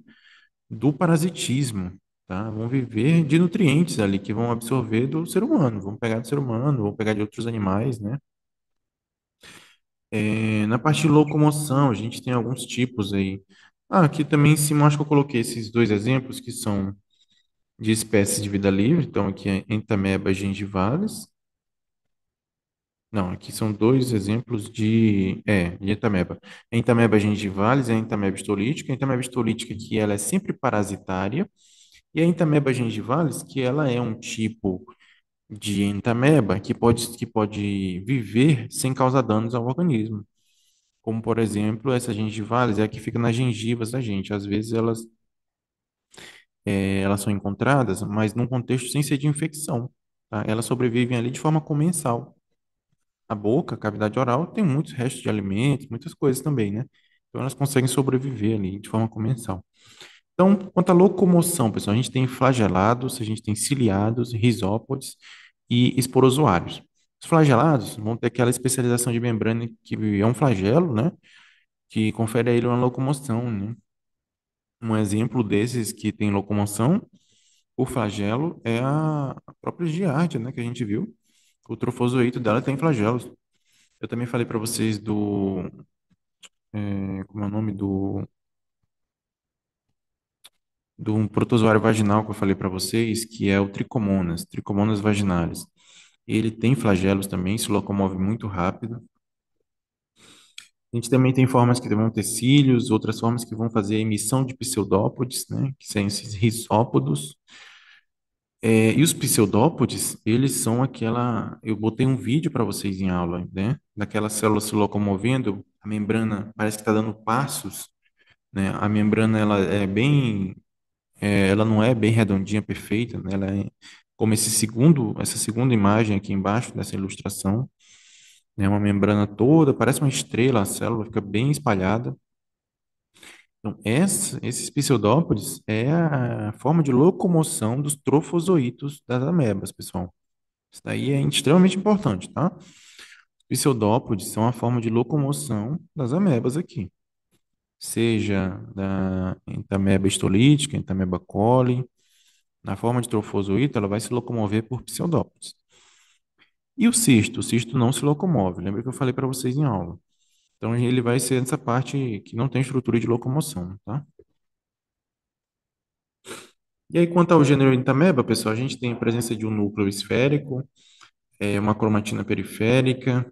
do parasitismo, tá? Vão viver de nutrientes ali que vão absorver do ser humano, vão pegar do ser humano, vão pegar de outros animais, né? Na parte de locomoção, a gente tem alguns tipos aí. Aqui também em cima acho que eu coloquei esses dois exemplos que são de espécies de vida livre. Então aqui é Entamoeba gingivalis. Não, aqui são dois exemplos de Entamoeba. Entamoeba gingivalis e a Entamoeba histolítica. A Entamoeba histolítica que ela é sempre parasitária. E a Entamoeba gingivalis, que ela é um tipo de entamoeba que pode viver sem causar danos ao organismo. Como, por exemplo, essas gengivales é a que fica nas gengivas da gente. Às vezes elas são encontradas, mas num contexto sem ser de infecção, tá? Elas sobrevivem ali de forma comensal. A boca, a cavidade oral, tem muitos restos de alimentos, muitas coisas também, né? Então elas conseguem sobreviver ali de forma comensal. Então, quanto à locomoção, pessoal, a gente tem flagelados, a gente tem ciliados, risópodes e esporozoários. Os flagelados vão ter aquela especialização de membrana que é um flagelo, né? Que confere a ele uma locomoção, né? Um exemplo desses que tem locomoção, o flagelo, é a própria giardia, né? Que a gente viu. O trofozoito dela tem flagelos. Eu também falei para vocês como é o nome do um protozoário vaginal que eu falei para vocês, que é o Trichomonas vaginalis. Ele tem flagelos também, se locomove muito rápido. A gente também tem formas que vão ter cílios, outras formas que vão fazer a emissão de pseudópodes, né, que são esses risópodos. E os pseudópodes, eles são aquela. Eu botei um vídeo para vocês em aula, né, daquela célula se locomovendo, a membrana parece que está dando passos, né? A membrana ela não é bem redondinha, perfeita, né? Ela é como essa segunda imagem aqui embaixo dessa ilustração, né? Uma membrana toda, parece uma estrela, a célula fica bem espalhada. Então, esses pseudópodes é a forma de locomoção dos trofozoítos das amebas, pessoal. Isso daí é extremamente importante, tá? Os pseudópodes são a forma de locomoção das amebas aqui, seja da entameba histolítica, entameba coli. Na forma de trofozoito, ela vai se locomover por pseudópodes. E o cisto? O cisto não se locomove. Lembra que eu falei para vocês em aula. Então, ele vai ser essa parte que não tem estrutura de locomoção, tá? E aí, quanto ao gênero Entamoeba, pessoal, a gente tem a presença de um núcleo esférico, uma cromatina periférica.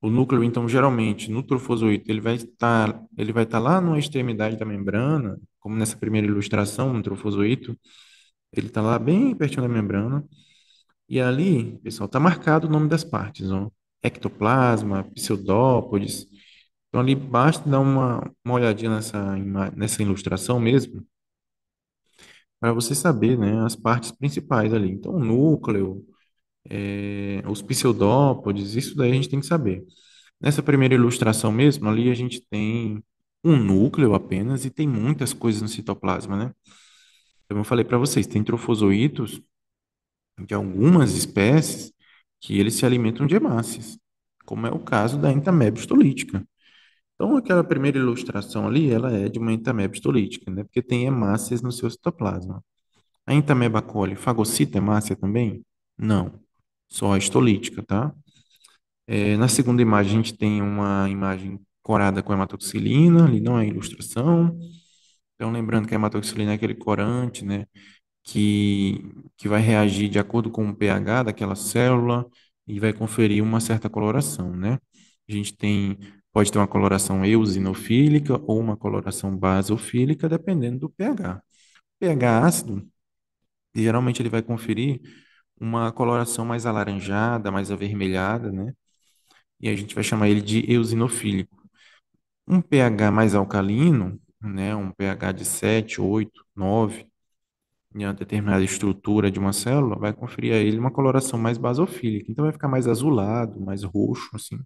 O núcleo, então, geralmente, no trofozoito, ele vai estar lá na extremidade da membrana, como nessa primeira ilustração, no trofozoito, ele está lá bem pertinho da membrana. E ali, pessoal, está marcado o nome das partes, ó. Ectoplasma, pseudópodes. Então, ali basta dar uma olhadinha nessa ilustração mesmo, para você saber, né, as partes principais ali. Então, o núcleo, os pseudópodes, isso daí a gente tem que saber. Nessa primeira ilustração mesmo, ali a gente tem um núcleo apenas e tem muitas coisas no citoplasma, né? Como eu falei para vocês, tem trofozoítos de algumas espécies que eles se alimentam de hemácias, como é o caso da Entamoeba histolítica. Então, aquela primeira ilustração ali, ela é de uma Entamoeba histolítica, né? Porque tem hemácias no seu citoplasma. A Entamoeba coli fagocita hemácia também? Não, só a histolítica, tá? Na segunda imagem, a gente tem uma imagem corada com hematoxilina, ali não é ilustração. Então, lembrando que a hematoxilina é aquele corante, né? que, que vai reagir de acordo com o pH daquela célula e vai conferir uma certa coloração, né? A gente pode ter uma coloração eosinofílica ou uma coloração basofílica, dependendo do pH. pH ácido, geralmente ele vai conferir uma coloração mais alaranjada, mais avermelhada, né? E a gente vai chamar ele de eosinofílico. Um pH mais alcalino, né? Um pH de 7, 8, 9, em uma determinada estrutura de uma célula, vai conferir a ele uma coloração mais basofílica. Então vai ficar mais azulado, mais roxo, assim.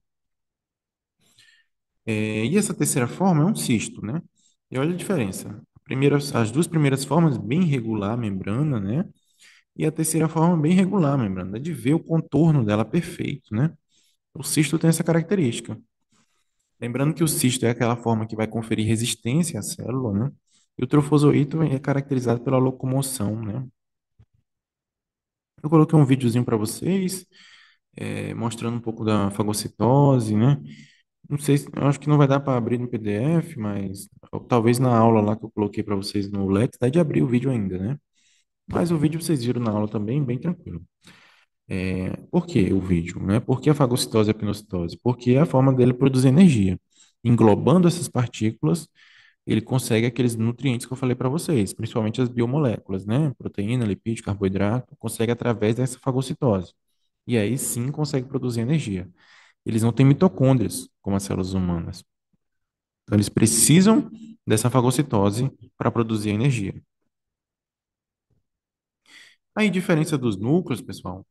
E essa terceira forma é um cisto, né? E olha a diferença. As duas primeiras formas, bem regular a membrana, né? E a terceira forma, bem regular a membrana. Dá de ver o contorno dela perfeito, né? O cisto tem essa característica. Lembrando que o cisto é aquela forma que vai conferir resistência à célula, né? E o trofozoito é caracterizado pela locomoção, né? Eu coloquei um videozinho para vocês, mostrando um pouco da fagocitose, né? Não sei, eu acho que não vai dar para abrir no PDF, mas talvez na aula lá que eu coloquei para vocês no Lex, dá de abrir o vídeo ainda, né? Mas o vídeo vocês viram na aula também, bem tranquilo. Por que o vídeo, né? Por que a fagocitose e a pinocitose? Porque é a forma dele produzir energia. Englobando essas partículas, ele consegue aqueles nutrientes que eu falei para vocês, principalmente as biomoléculas, né? Proteína, lipídio, carboidrato, consegue através dessa fagocitose. E aí sim consegue produzir energia. Eles não têm mitocôndrias, como as células humanas. Então, eles precisam dessa fagocitose para produzir energia. Aí, diferença dos núcleos, pessoal.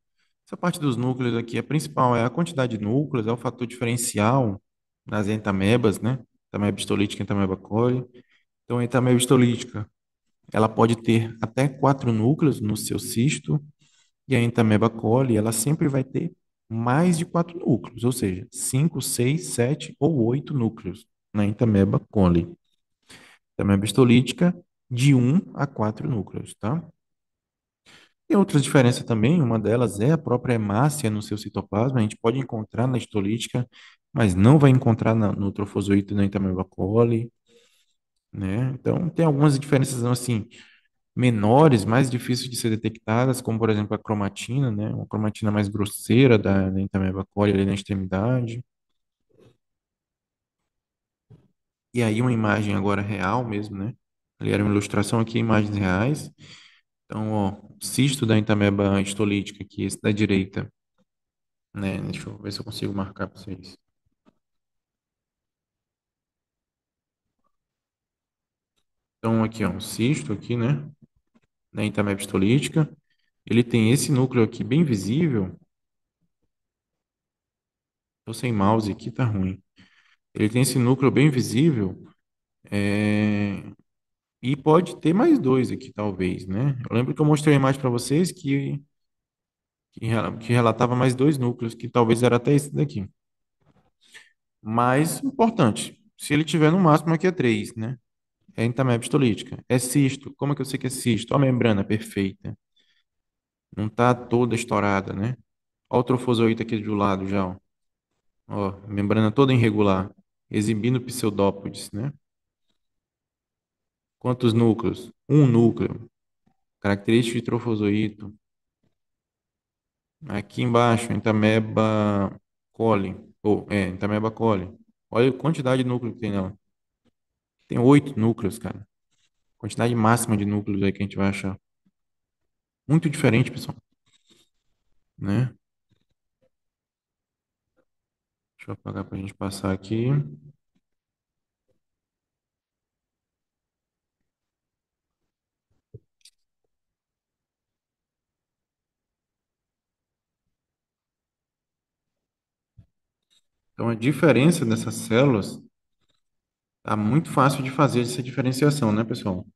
Essa parte dos núcleos aqui, a principal é a quantidade de núcleos, é o fator diferencial nas entamebas, né? Entameba histolítica e entameba coli. Então, a entameba histolítica, ela pode ter até 4 núcleos no seu cisto, e a entameba coli, ela sempre vai ter mais de 4 núcleos, ou seja, 5, 6, 7 ou 8 núcleos na entameba coli. Entameba histolítica, de 1 a 4 núcleos, tá? Tem outras diferenças também, uma delas é a própria hemácia no seu citoplasma, a gente pode encontrar na histolítica, mas não vai encontrar no trofozoito nem também no coli, né? Então, tem algumas diferenças, assim, menores, mais difíceis de ser detectadas, como, por exemplo, a cromatina, né? Uma cromatina mais grosseira da Entamoeba coli ali na extremidade. E aí uma imagem agora real mesmo, né? Ali era uma ilustração aqui, imagens reais. Então, ó, cisto da Entamoeba histolítica aqui, esse da direita, né? Deixa eu ver se eu consigo marcar para vocês. Então, aqui, ó, um cisto aqui, né? Da Entamoeba histolítica. Ele tem esse núcleo aqui bem visível. Tô sem mouse aqui, tá ruim. Ele tem esse núcleo bem visível. E pode ter mais dois aqui, talvez, né? Eu lembro que eu mostrei a imagem para vocês que relatava mais 2 núcleos, que talvez era até esse daqui. Mas, importante, se ele tiver no máximo aqui é 3, né? É entameba histolítica. É cisto. Como é que eu sei que é cisto? Ó, a membrana perfeita. Não está toda estourada, né? Ó o trofozoito aqui do lado já, ó. Ó, membrana toda irregular, exibindo pseudópodes, né? Quantos núcleos? Um núcleo. Característica de trofozoito. Aqui embaixo, Entamoeba coli. Ou, Entamoeba coli. Olha a quantidade de núcleos que tem nela. Tem 8 núcleos, cara. Quantidade máxima de núcleos aí que a gente vai achar. Muito diferente, pessoal, né? Deixa eu apagar pra gente passar aqui. Então, a diferença dessas células tá muito fácil de fazer essa diferenciação, né, pessoal?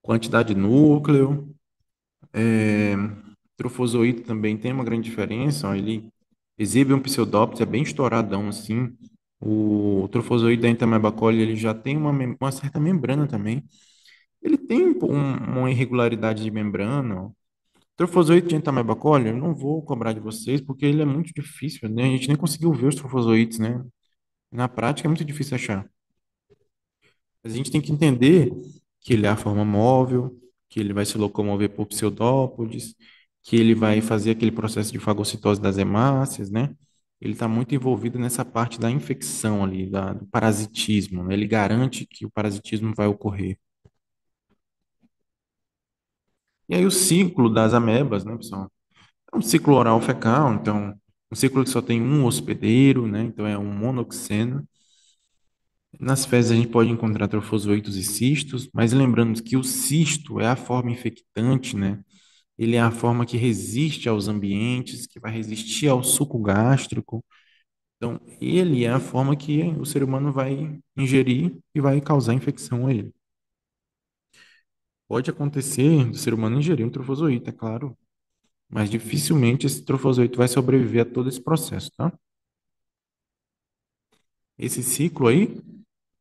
Quantidade de núcleo, é, trofozoito também tem uma grande diferença, ó, ele exibe um pseudóptero, é bem estouradão assim. O trofozoito da Entamoeba coli, ele já tem uma certa membrana também. Ele tem uma irregularidade de membrana, ó. Trofozoito de Entamoeba coli, eu não vou cobrar de vocês, porque ele é muito difícil, né? A gente nem conseguiu ver os trofozoites, né? Na prática é muito difícil achar. Mas a gente tem que entender que ele é a forma móvel, que ele vai se locomover por pseudópodes, que ele vai fazer aquele processo de fagocitose das hemácias, né? Ele está muito envolvido nessa parte da infecção ali, do parasitismo, né? Ele garante que o parasitismo vai ocorrer. E aí o ciclo das amebas, né, pessoal? É um ciclo oral fecal, então um ciclo que só tem um hospedeiro, né? Então é um monoxeno. Nas fezes a gente pode encontrar trofozoitos e cistos, mas lembrando que o cisto é a forma infectante, né? Ele é a forma que resiste aos ambientes, que vai resistir ao suco gástrico. Então, ele é a forma que o ser humano vai ingerir e vai causar infecção a ele. Pode acontecer do ser humano ingerir um trofozoito, é claro, mas dificilmente esse trofozoito vai sobreviver a todo esse processo, tá? Esse ciclo aí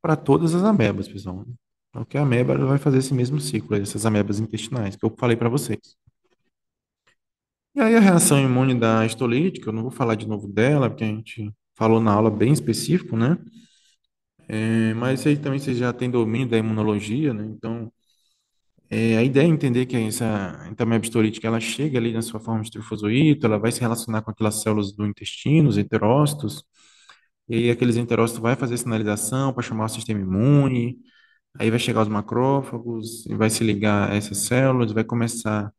para todas as amebas, pessoal. Qualquer ameba ela vai fazer esse mesmo ciclo, essas amebas intestinais que eu falei para vocês. E aí a reação imune da histolítica, eu não vou falar de novo dela, porque a gente falou na aula bem específico, né? Mas aí também você já tem domínio da imunologia, né? Então, a ideia é entender que essa entameba histolítica, ela chega ali na sua forma de trofozoito, ela vai se relacionar com aquelas células do intestino, os enterócitos, e aí aqueles enterócitos vai fazer sinalização para chamar o sistema imune, Aí vai chegar os macrófagos, e vai se ligar a essas células, vai começar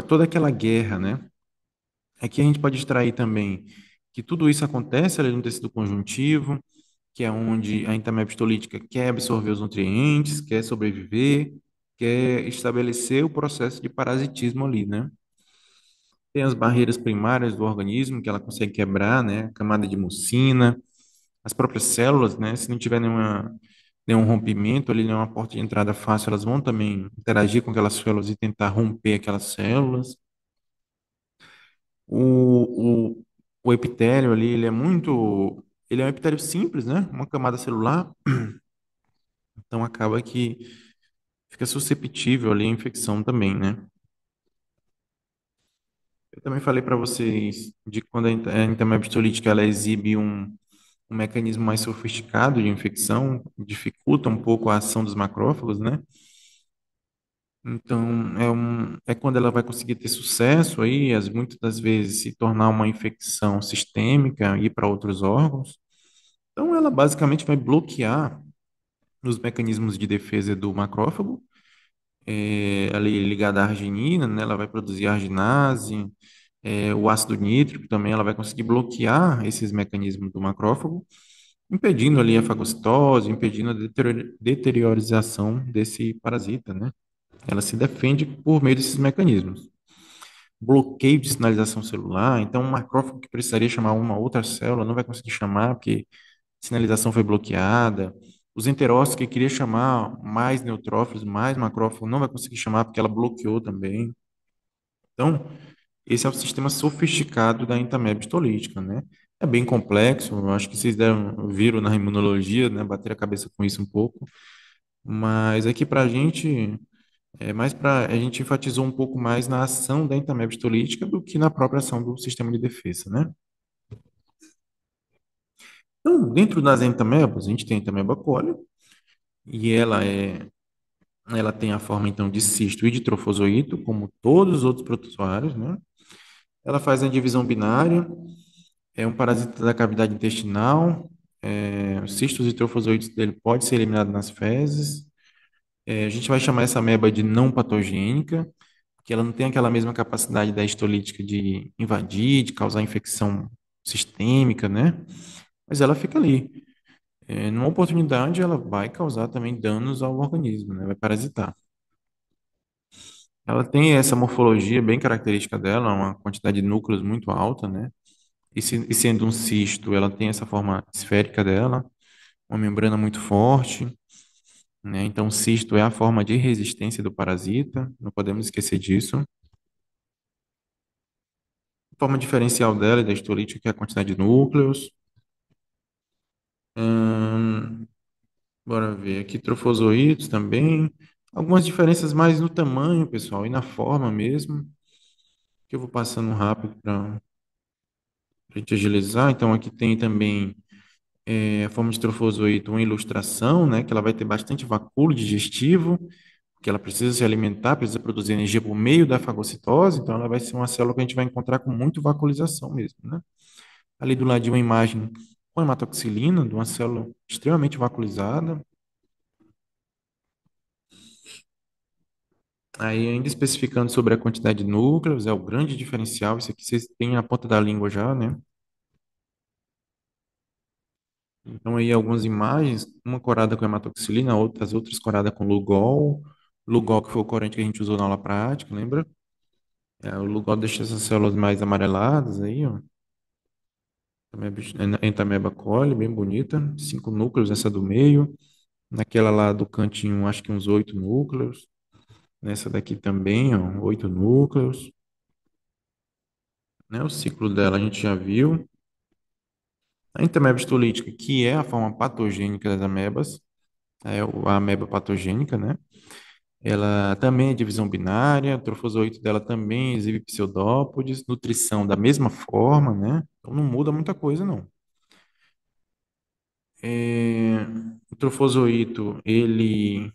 toda aquela guerra, né? Aqui a gente pode extrair também que tudo isso acontece ali no tecido conjuntivo, que é onde a entaméia histolítica quer absorver os nutrientes, quer sobreviver, quer estabelecer o processo de parasitismo ali, né? Tem as barreiras primárias do organismo que ela consegue quebrar, né? A camada de mucina, as próprias células, né? Se não tiver nenhum rompimento ali, nenhuma porta de entrada fácil, elas vão também interagir com aquelas células e tentar romper aquelas células. O, o, o epitélio ali, ele é um epitélio simples, né? Uma camada celular, então acaba que fica susceptível ali à infecção também, né? Eu também falei para vocês de quando a entaméia histolítica ela exibe um mecanismo mais sofisticado de infecção, dificulta um pouco a ação dos macrófagos, né? Então, é quando ela vai conseguir ter sucesso aí, muitas das vezes se tornar uma infecção sistêmica e ir para outros órgãos. Então, ela basicamente vai bloquear os mecanismos de defesa do macrófago, ali ligada à arginina, né? Ela vai produzir arginase, o ácido nítrico também, ela vai conseguir bloquear esses mecanismos do macrófago, impedindo ali a fagocitose, impedindo a deteriorização desse parasita, né? Ela se defende por meio desses mecanismos. Bloqueio de sinalização celular, então um macrófago que precisaria chamar uma outra célula não vai conseguir chamar porque a sinalização foi bloqueada. Os enterócitos que queria chamar mais neutrófilos, mais macrófago, não vai conseguir chamar porque ela bloqueou também. Então, esse é o sistema sofisticado da entaméia histolítica, né? É bem complexo, eu acho que vocês viram na imunologia, né? Bater a cabeça com isso um pouco, mas aqui para a gente a gente enfatizou um pouco mais na ação da entaméia histolítica do que na própria ação do sistema de defesa, né? Então, dentro das entamebas, a gente tem a entameba coli, e ela tem a forma, então, de cisto e de trofozoito, como todos os outros protozoários, né? Ela faz a divisão binária, é um parasita da cavidade intestinal, os cistos e trofozoitos dele pode ser eliminado nas fezes. A gente vai chamar essa ameba de não patogênica, porque ela não tem aquela mesma capacidade da histolítica de invadir, de causar infecção sistêmica, né? Mas ela fica ali. Numa oportunidade, ela vai causar também danos ao organismo, né? Vai parasitar. Ela tem essa morfologia bem característica dela, uma quantidade de núcleos muito alta, né? E sendo um cisto, ela tem essa forma esférica dela, uma membrana muito forte, né? Então, o cisto é a forma de resistência do parasita, não podemos esquecer disso. A forma diferencial dela e da histolítica é a quantidade de núcleos. Hum, bora ver aqui, trofozoítos também. Algumas diferenças mais no tamanho, pessoal, e na forma mesmo, que eu vou passando rápido para a gente agilizar. Então, aqui tem também a forma de trofozoito, uma ilustração, né, que ela vai ter bastante vacúolo digestivo, que ela precisa se alimentar, precisa produzir energia por meio da fagocitose, então ela vai ser uma célula que a gente vai encontrar com muito vacuolização mesmo, né? Ali do lado de uma imagem com hematoxilina, de uma célula extremamente vacuolizada. Aí, ainda especificando sobre a quantidade de núcleos, é o grande diferencial. Isso aqui vocês têm na ponta da língua já, né? Então, aí algumas imagens, uma corada com hematoxilina, as outras coradas com Lugol. Lugol, que foi o corante que a gente usou na aula prática, lembra? O Lugol deixa essas células mais amareladas aí, ó. Entamoeba coli, bem bonita. 5 núcleos, essa do meio. Naquela lá do cantinho, acho que uns 8 núcleos. Nessa daqui também, ó, 8 núcleos. Né? O ciclo dela a gente já viu. A entamoeba histolítica, que é a forma patogênica das amebas, a ameba patogênica, né? Ela também é divisão binária, o trofozoito dela também exibe pseudópodes, nutrição da mesma forma, né? Então não muda muita coisa, não. É, o trofozoito, ele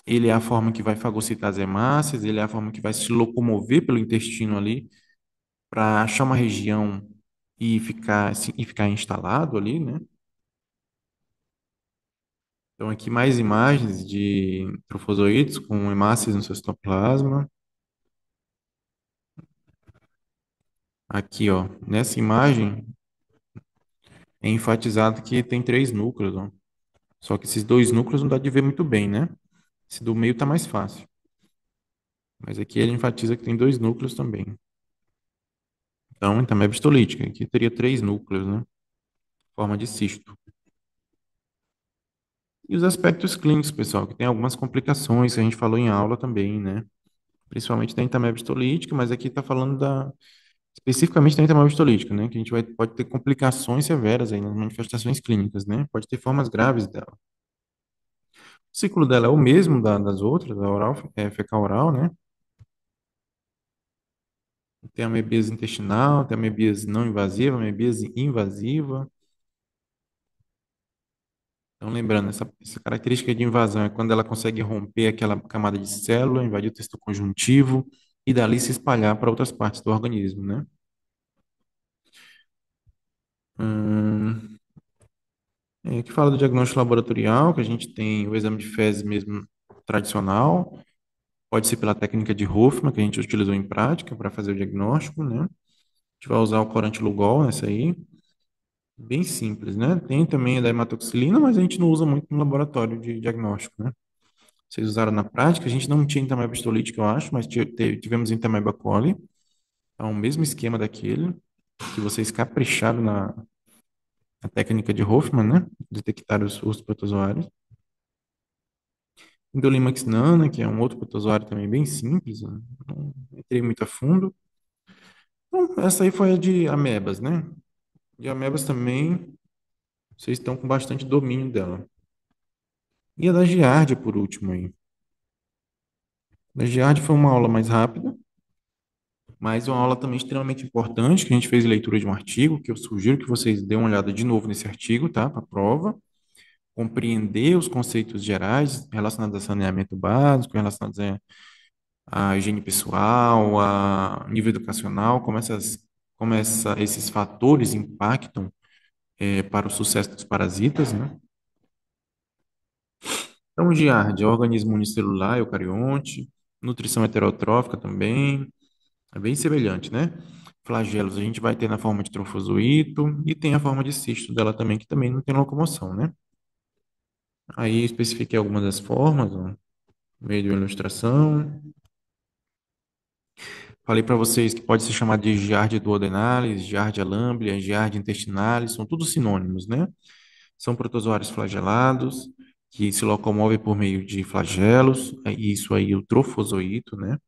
é a forma que vai fagocitar as hemácias, ele é a forma que vai se locomover pelo intestino ali para achar uma região e ficar instalado ali, né? Então, aqui mais imagens de trofozoítos com hemácias no seu citoplasma. Aqui, ó, nessa imagem é enfatizado que tem três núcleos, ó. Só que esses dois núcleos não dá de ver muito bem, né? Esse do meio tá mais fácil. Mas aqui ele enfatiza que tem dois núcleos também. Então, entaméba histolítica. Aqui teria três núcleos, né? Forma de cisto. E os aspectos clínicos, pessoal, que tem algumas complicações que a gente falou em aula também, né? Principalmente da entaméba histolítica, mas aqui está falando especificamente da entaméba histolítica, né? Que a gente pode ter complicações severas aí nas manifestações clínicas, né? Pode ter formas graves dela. O ciclo dela é o mesmo das outras, da oral, fecal oral, né? Tem a amebíase intestinal, tem a amebíase não invasiva, a amebíase invasiva. Então, lembrando, essa característica de invasão é quando ela consegue romper aquela camada de célula, invadir o tecido conjuntivo e dali se espalhar para outras partes do organismo, né? Hum, Aqui fala do diagnóstico laboratorial, que a gente tem o exame de fezes mesmo tradicional, pode ser pela técnica de Hoffman, que a gente utilizou em prática para fazer o diagnóstico, né? A gente vai usar o corante Lugol nessa aí, bem simples, né? Tem também a da hematoxilina, mas a gente não usa muito no laboratório de diagnóstico, né? Vocês usaram na prática, a gente não tinha entamoeba histolítica, eu acho, mas tivemos entamoeba coli, é o mesmo esquema daquele, que vocês capricharam na técnica de Hoffman, né? Detectar os protozoários. Indolimax nana, que é um outro protozoário também bem simples, né? Não entrei muito a fundo. Então, essa aí foi a de amebas, né? De amebas também, vocês estão com bastante domínio dela. E a da giardia, por último aí. A giardia foi uma aula mais rápida, mas uma aula também extremamente importante, que a gente fez leitura de um artigo, que eu sugiro que vocês dêem uma olhada de novo nesse artigo, tá? Para a prova. Compreender os conceitos gerais relacionados a saneamento básico, relacionados a higiene pessoal, a nível educacional, esses fatores impactam para o sucesso dos parasitas, né? Então, o giardia, organismo unicelular, eucarionte, nutrição heterotrófica também, é bem semelhante, né? Flagelos a gente vai ter na forma de trofozoito e tem a forma de cisto dela também, que também não tem locomoção, né? Aí especifiquei algumas das formas, ó, no meio de uma ilustração. Falei para vocês que pode ser chamado de Giardia duodenalis, Giardia lamblia, Giardia intestinalis, são todos sinônimos, né? São protozoários flagelados que se locomovem por meio de flagelos, isso aí o trofozoito, né?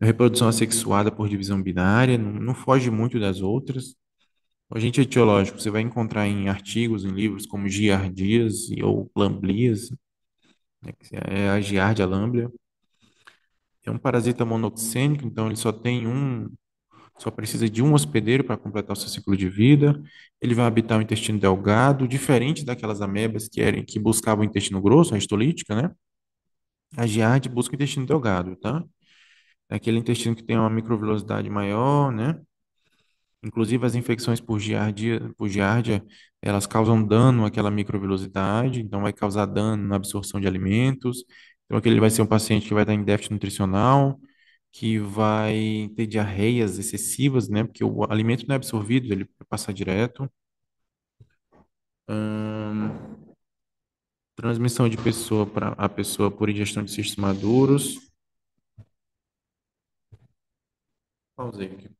A reprodução assexuada por divisão binária, não foge muito das outras. O agente etiológico você vai encontrar em artigos, em livros como Giardíase ou Lambliase, né, que é a Giardia lamblia. É um parasita monoxênico, então ele só precisa de um hospedeiro para completar o seu ciclo de vida. Ele vai habitar o intestino delgado, diferente daquelas amebas que buscavam o intestino grosso, a histolítica, né? A Giardia busca o intestino delgado, tá? É aquele intestino que tem uma microvilosidade maior, né? Inclusive as infecções por giardia, elas causam dano àquela microvilosidade, então vai causar dano na absorção de alimentos. Então aquele vai ser um paciente que vai estar em déficit nutricional, que vai ter diarreias excessivas, né? Porque o alimento não é absorvido, ele passa direto. Transmissão de pessoa para a pessoa por ingestão de cistos maduros. Pausei aqui.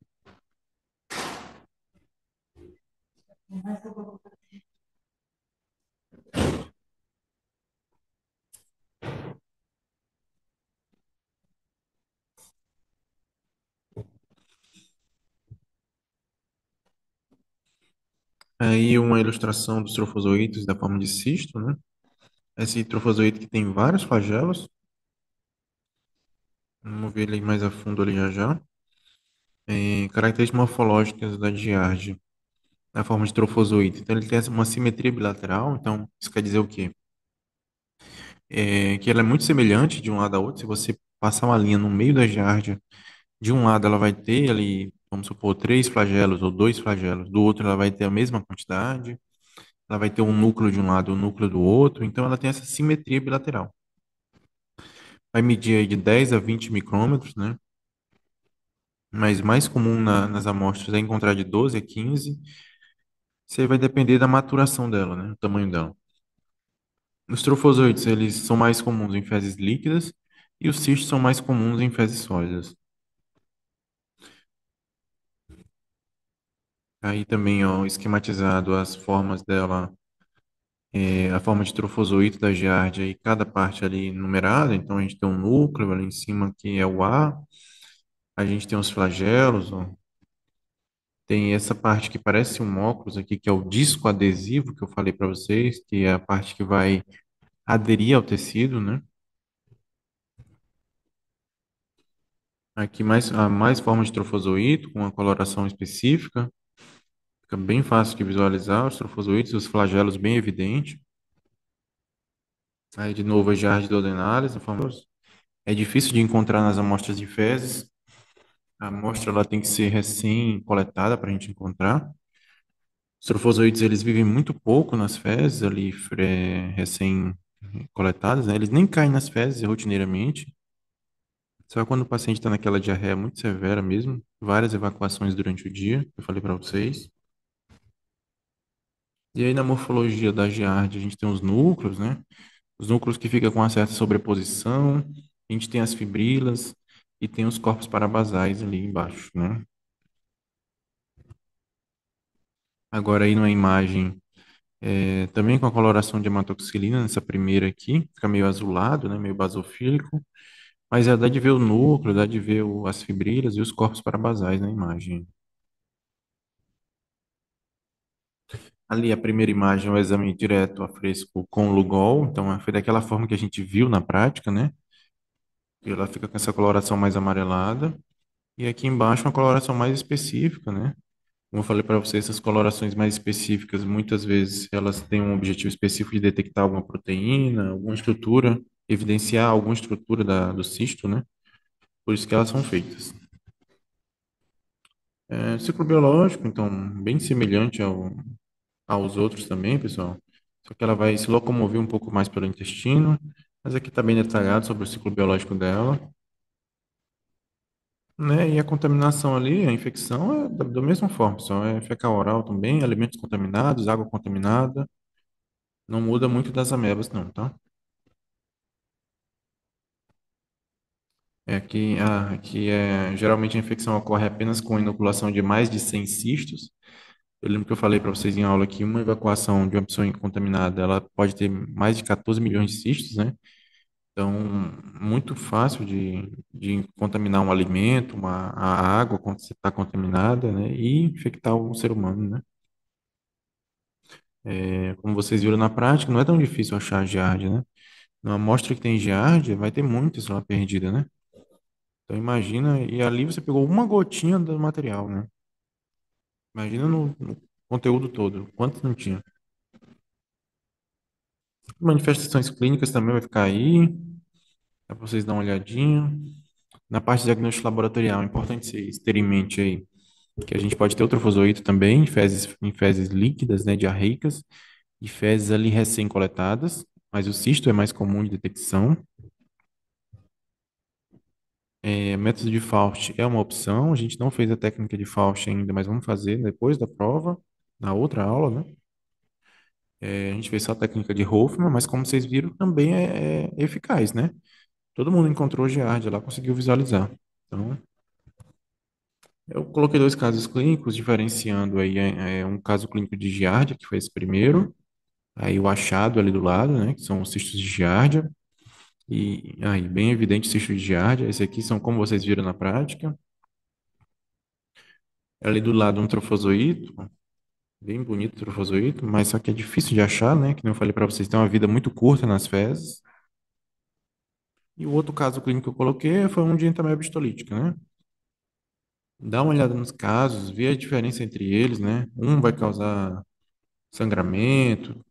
Aí uma ilustração dos trofozoítos da forma de cisto, né? Esse trofozoito que tem vários flagelos. Vamos ver ele mais a fundo ali já já. Características morfológicas da giardia, na forma de trofozoito. Então, ele tem uma simetria bilateral. Então, isso quer dizer o quê? Que ela é muito semelhante de um lado a outro. Se você passar uma linha no meio da giardia, de um lado ela vai ter ali, vamos supor, três flagelos ou dois flagelos. Do outro ela vai ter a mesma quantidade. ela vai ter um núcleo de um lado e um núcleo do outro, então ela tem essa simetria bilateral. Vai medir aí de 10 a 20 micrômetros, né? Mas mais comum nas amostras é encontrar de 12 a 15. Isso aí vai depender da maturação dela, né? O tamanho dela. Os trofozoides, eles são mais comuns em fezes líquidas e os cistos são mais comuns em fezes sólidas. Aí também, ó, esquematizado as formas dela, a forma de trofozoito da giardia e cada parte ali numerada. Então a gente tem um núcleo ali em cima que é o A, a gente tem os flagelos, ó. Tem essa parte que parece um óculos aqui, que é o disco adesivo que eu falei para vocês, que é a parte que vai aderir ao tecido, né? Aqui mais formas de trofozoito com uma coloração específica. Fica bem fácil de visualizar os trofozoitos e os flagelos bem evidentes. Aí, de novo, a giardia duodenalis. É difícil de encontrar nas amostras de fezes. A amostra ela tem que ser recém-coletada para a gente encontrar. Os trofozoides, eles vivem muito pouco nas fezes ali, recém-coletadas, né? Eles nem caem nas fezes rotineiramente. Só quando o paciente está naquela diarreia muito severa mesmo, várias evacuações durante o dia, que eu falei para vocês. E aí na morfologia da giardia, a gente tem os núcleos, né? Os núcleos que ficam com uma certa sobreposição, a gente tem as fibrilas e tem os corpos parabasais ali embaixo, né? Agora aí numa imagem, também com a coloração de hematoxilina, nessa primeira aqui, fica meio azulado, né? Meio basofílico, mas dá de ver o núcleo, dá de ver as fibrilas e os corpos parabasais na imagem. Ali a primeira imagem é o exame direto a fresco com Lugol, então foi daquela forma que a gente viu na prática, né? E ela fica com essa coloração mais amarelada. E aqui embaixo uma coloração mais específica, né? Como eu falei para vocês, essas colorações mais específicas, muitas vezes elas têm um objetivo específico de detectar alguma proteína, alguma estrutura, evidenciar alguma estrutura do cisto, né? Por isso que elas são feitas. Ciclo biológico, então, bem semelhante aos outros também, pessoal. Só que ela vai se locomover um pouco mais pelo intestino, mas aqui está bem detalhado sobre o ciclo biológico dela, né? E a contaminação ali, a infecção é da mesma forma, só é fecal oral também, alimentos contaminados, água contaminada, não muda muito das amebas não, tá? Geralmente a infecção ocorre apenas com inoculação de mais de 100 cistos. Eu lembro que eu falei para vocês em aula que uma evacuação de uma pessoa contaminada, ela pode ter mais de 14 milhões de cistos, né? Então, muito fácil de contaminar um alimento, a água quando você está contaminada, né? E infectar o ser humano, né? Como vocês viram na prática, não é tão difícil achar giardia, né? Numa amostra que tem giardia, vai ter muitas lá perdida, né? Então, imagina, e ali você pegou uma gotinha do material, né? Imagina no conteúdo todo, quantos não tinha. Manifestações clínicas também vai ficar aí, para vocês dar uma olhadinha. Na parte de diagnóstico laboratorial, é importante vocês terem em mente aí que a gente pode ter o trofozoito também, em fezes líquidas, né, diarreicas, e fezes ali recém-coletadas, mas o cisto é mais comum de detecção. Método de Faust é uma opção, a gente não fez a técnica de Faust ainda, mas vamos fazer depois da prova, na outra aula, né? A gente fez só a técnica de Hoffman, mas como vocês viram, também é eficaz, né? Todo mundo encontrou Giardia lá, conseguiu visualizar. Então, eu coloquei dois casos clínicos, diferenciando aí um caso clínico de Giardia, que foi esse primeiro, aí o achado ali do lado, né, que são os cistos de Giardia, e aí bem evidente cisto de Giardia, esse aqui são como vocês viram na prática. Ali do lado um trofozoito, bem bonito o trofozoito, mas só que é difícil de achar, né, que nem eu falei para vocês, tem uma vida muito curta nas fezes. E o outro caso clínico que eu coloquei foi um de entamoeba histolítica, né? Dá uma olhada nos casos, vê a diferença entre eles, né? Um vai causar sangramento,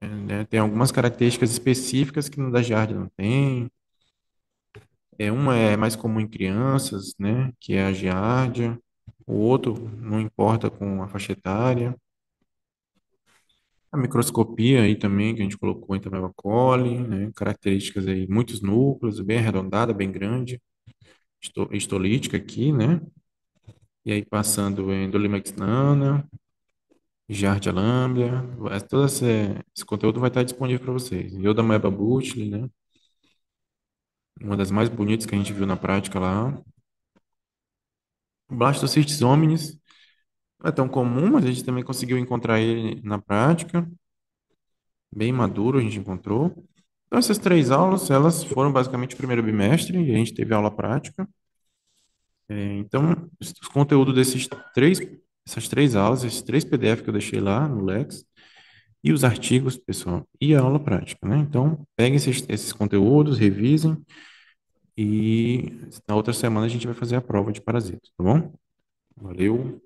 né? Tem algumas características específicas que no da Giardia não tem. Uma é mais comum em crianças, né? Que é a Giardia. O outro não importa com a faixa etária. A microscopia aí também, que a gente colocou em Tabela Coli, né? Características aí, muitos núcleos, bem arredondada, bem grande, histolítica aqui, né? E aí passando em Dolimax nana, Giardia lamblia, todo esse conteúdo vai estar disponível para vocês. Iodamoeba butili, né? Uma das mais bonitas que a gente viu na prática lá. O Blastocystis hominis não é tão comum, mas a gente também conseguiu encontrar ele na prática. Bem maduro a gente encontrou. Então, essas três aulas, elas foram basicamente o primeiro bimestre e a gente teve aula prática. Então, os conteúdos essas três aulas, esses três PDF que eu deixei lá no Lex, e os artigos, pessoal, e a aula prática, né? Então, peguem esses conteúdos, revisem e na outra semana a gente vai fazer a prova de parasitas, tá bom? Valeu!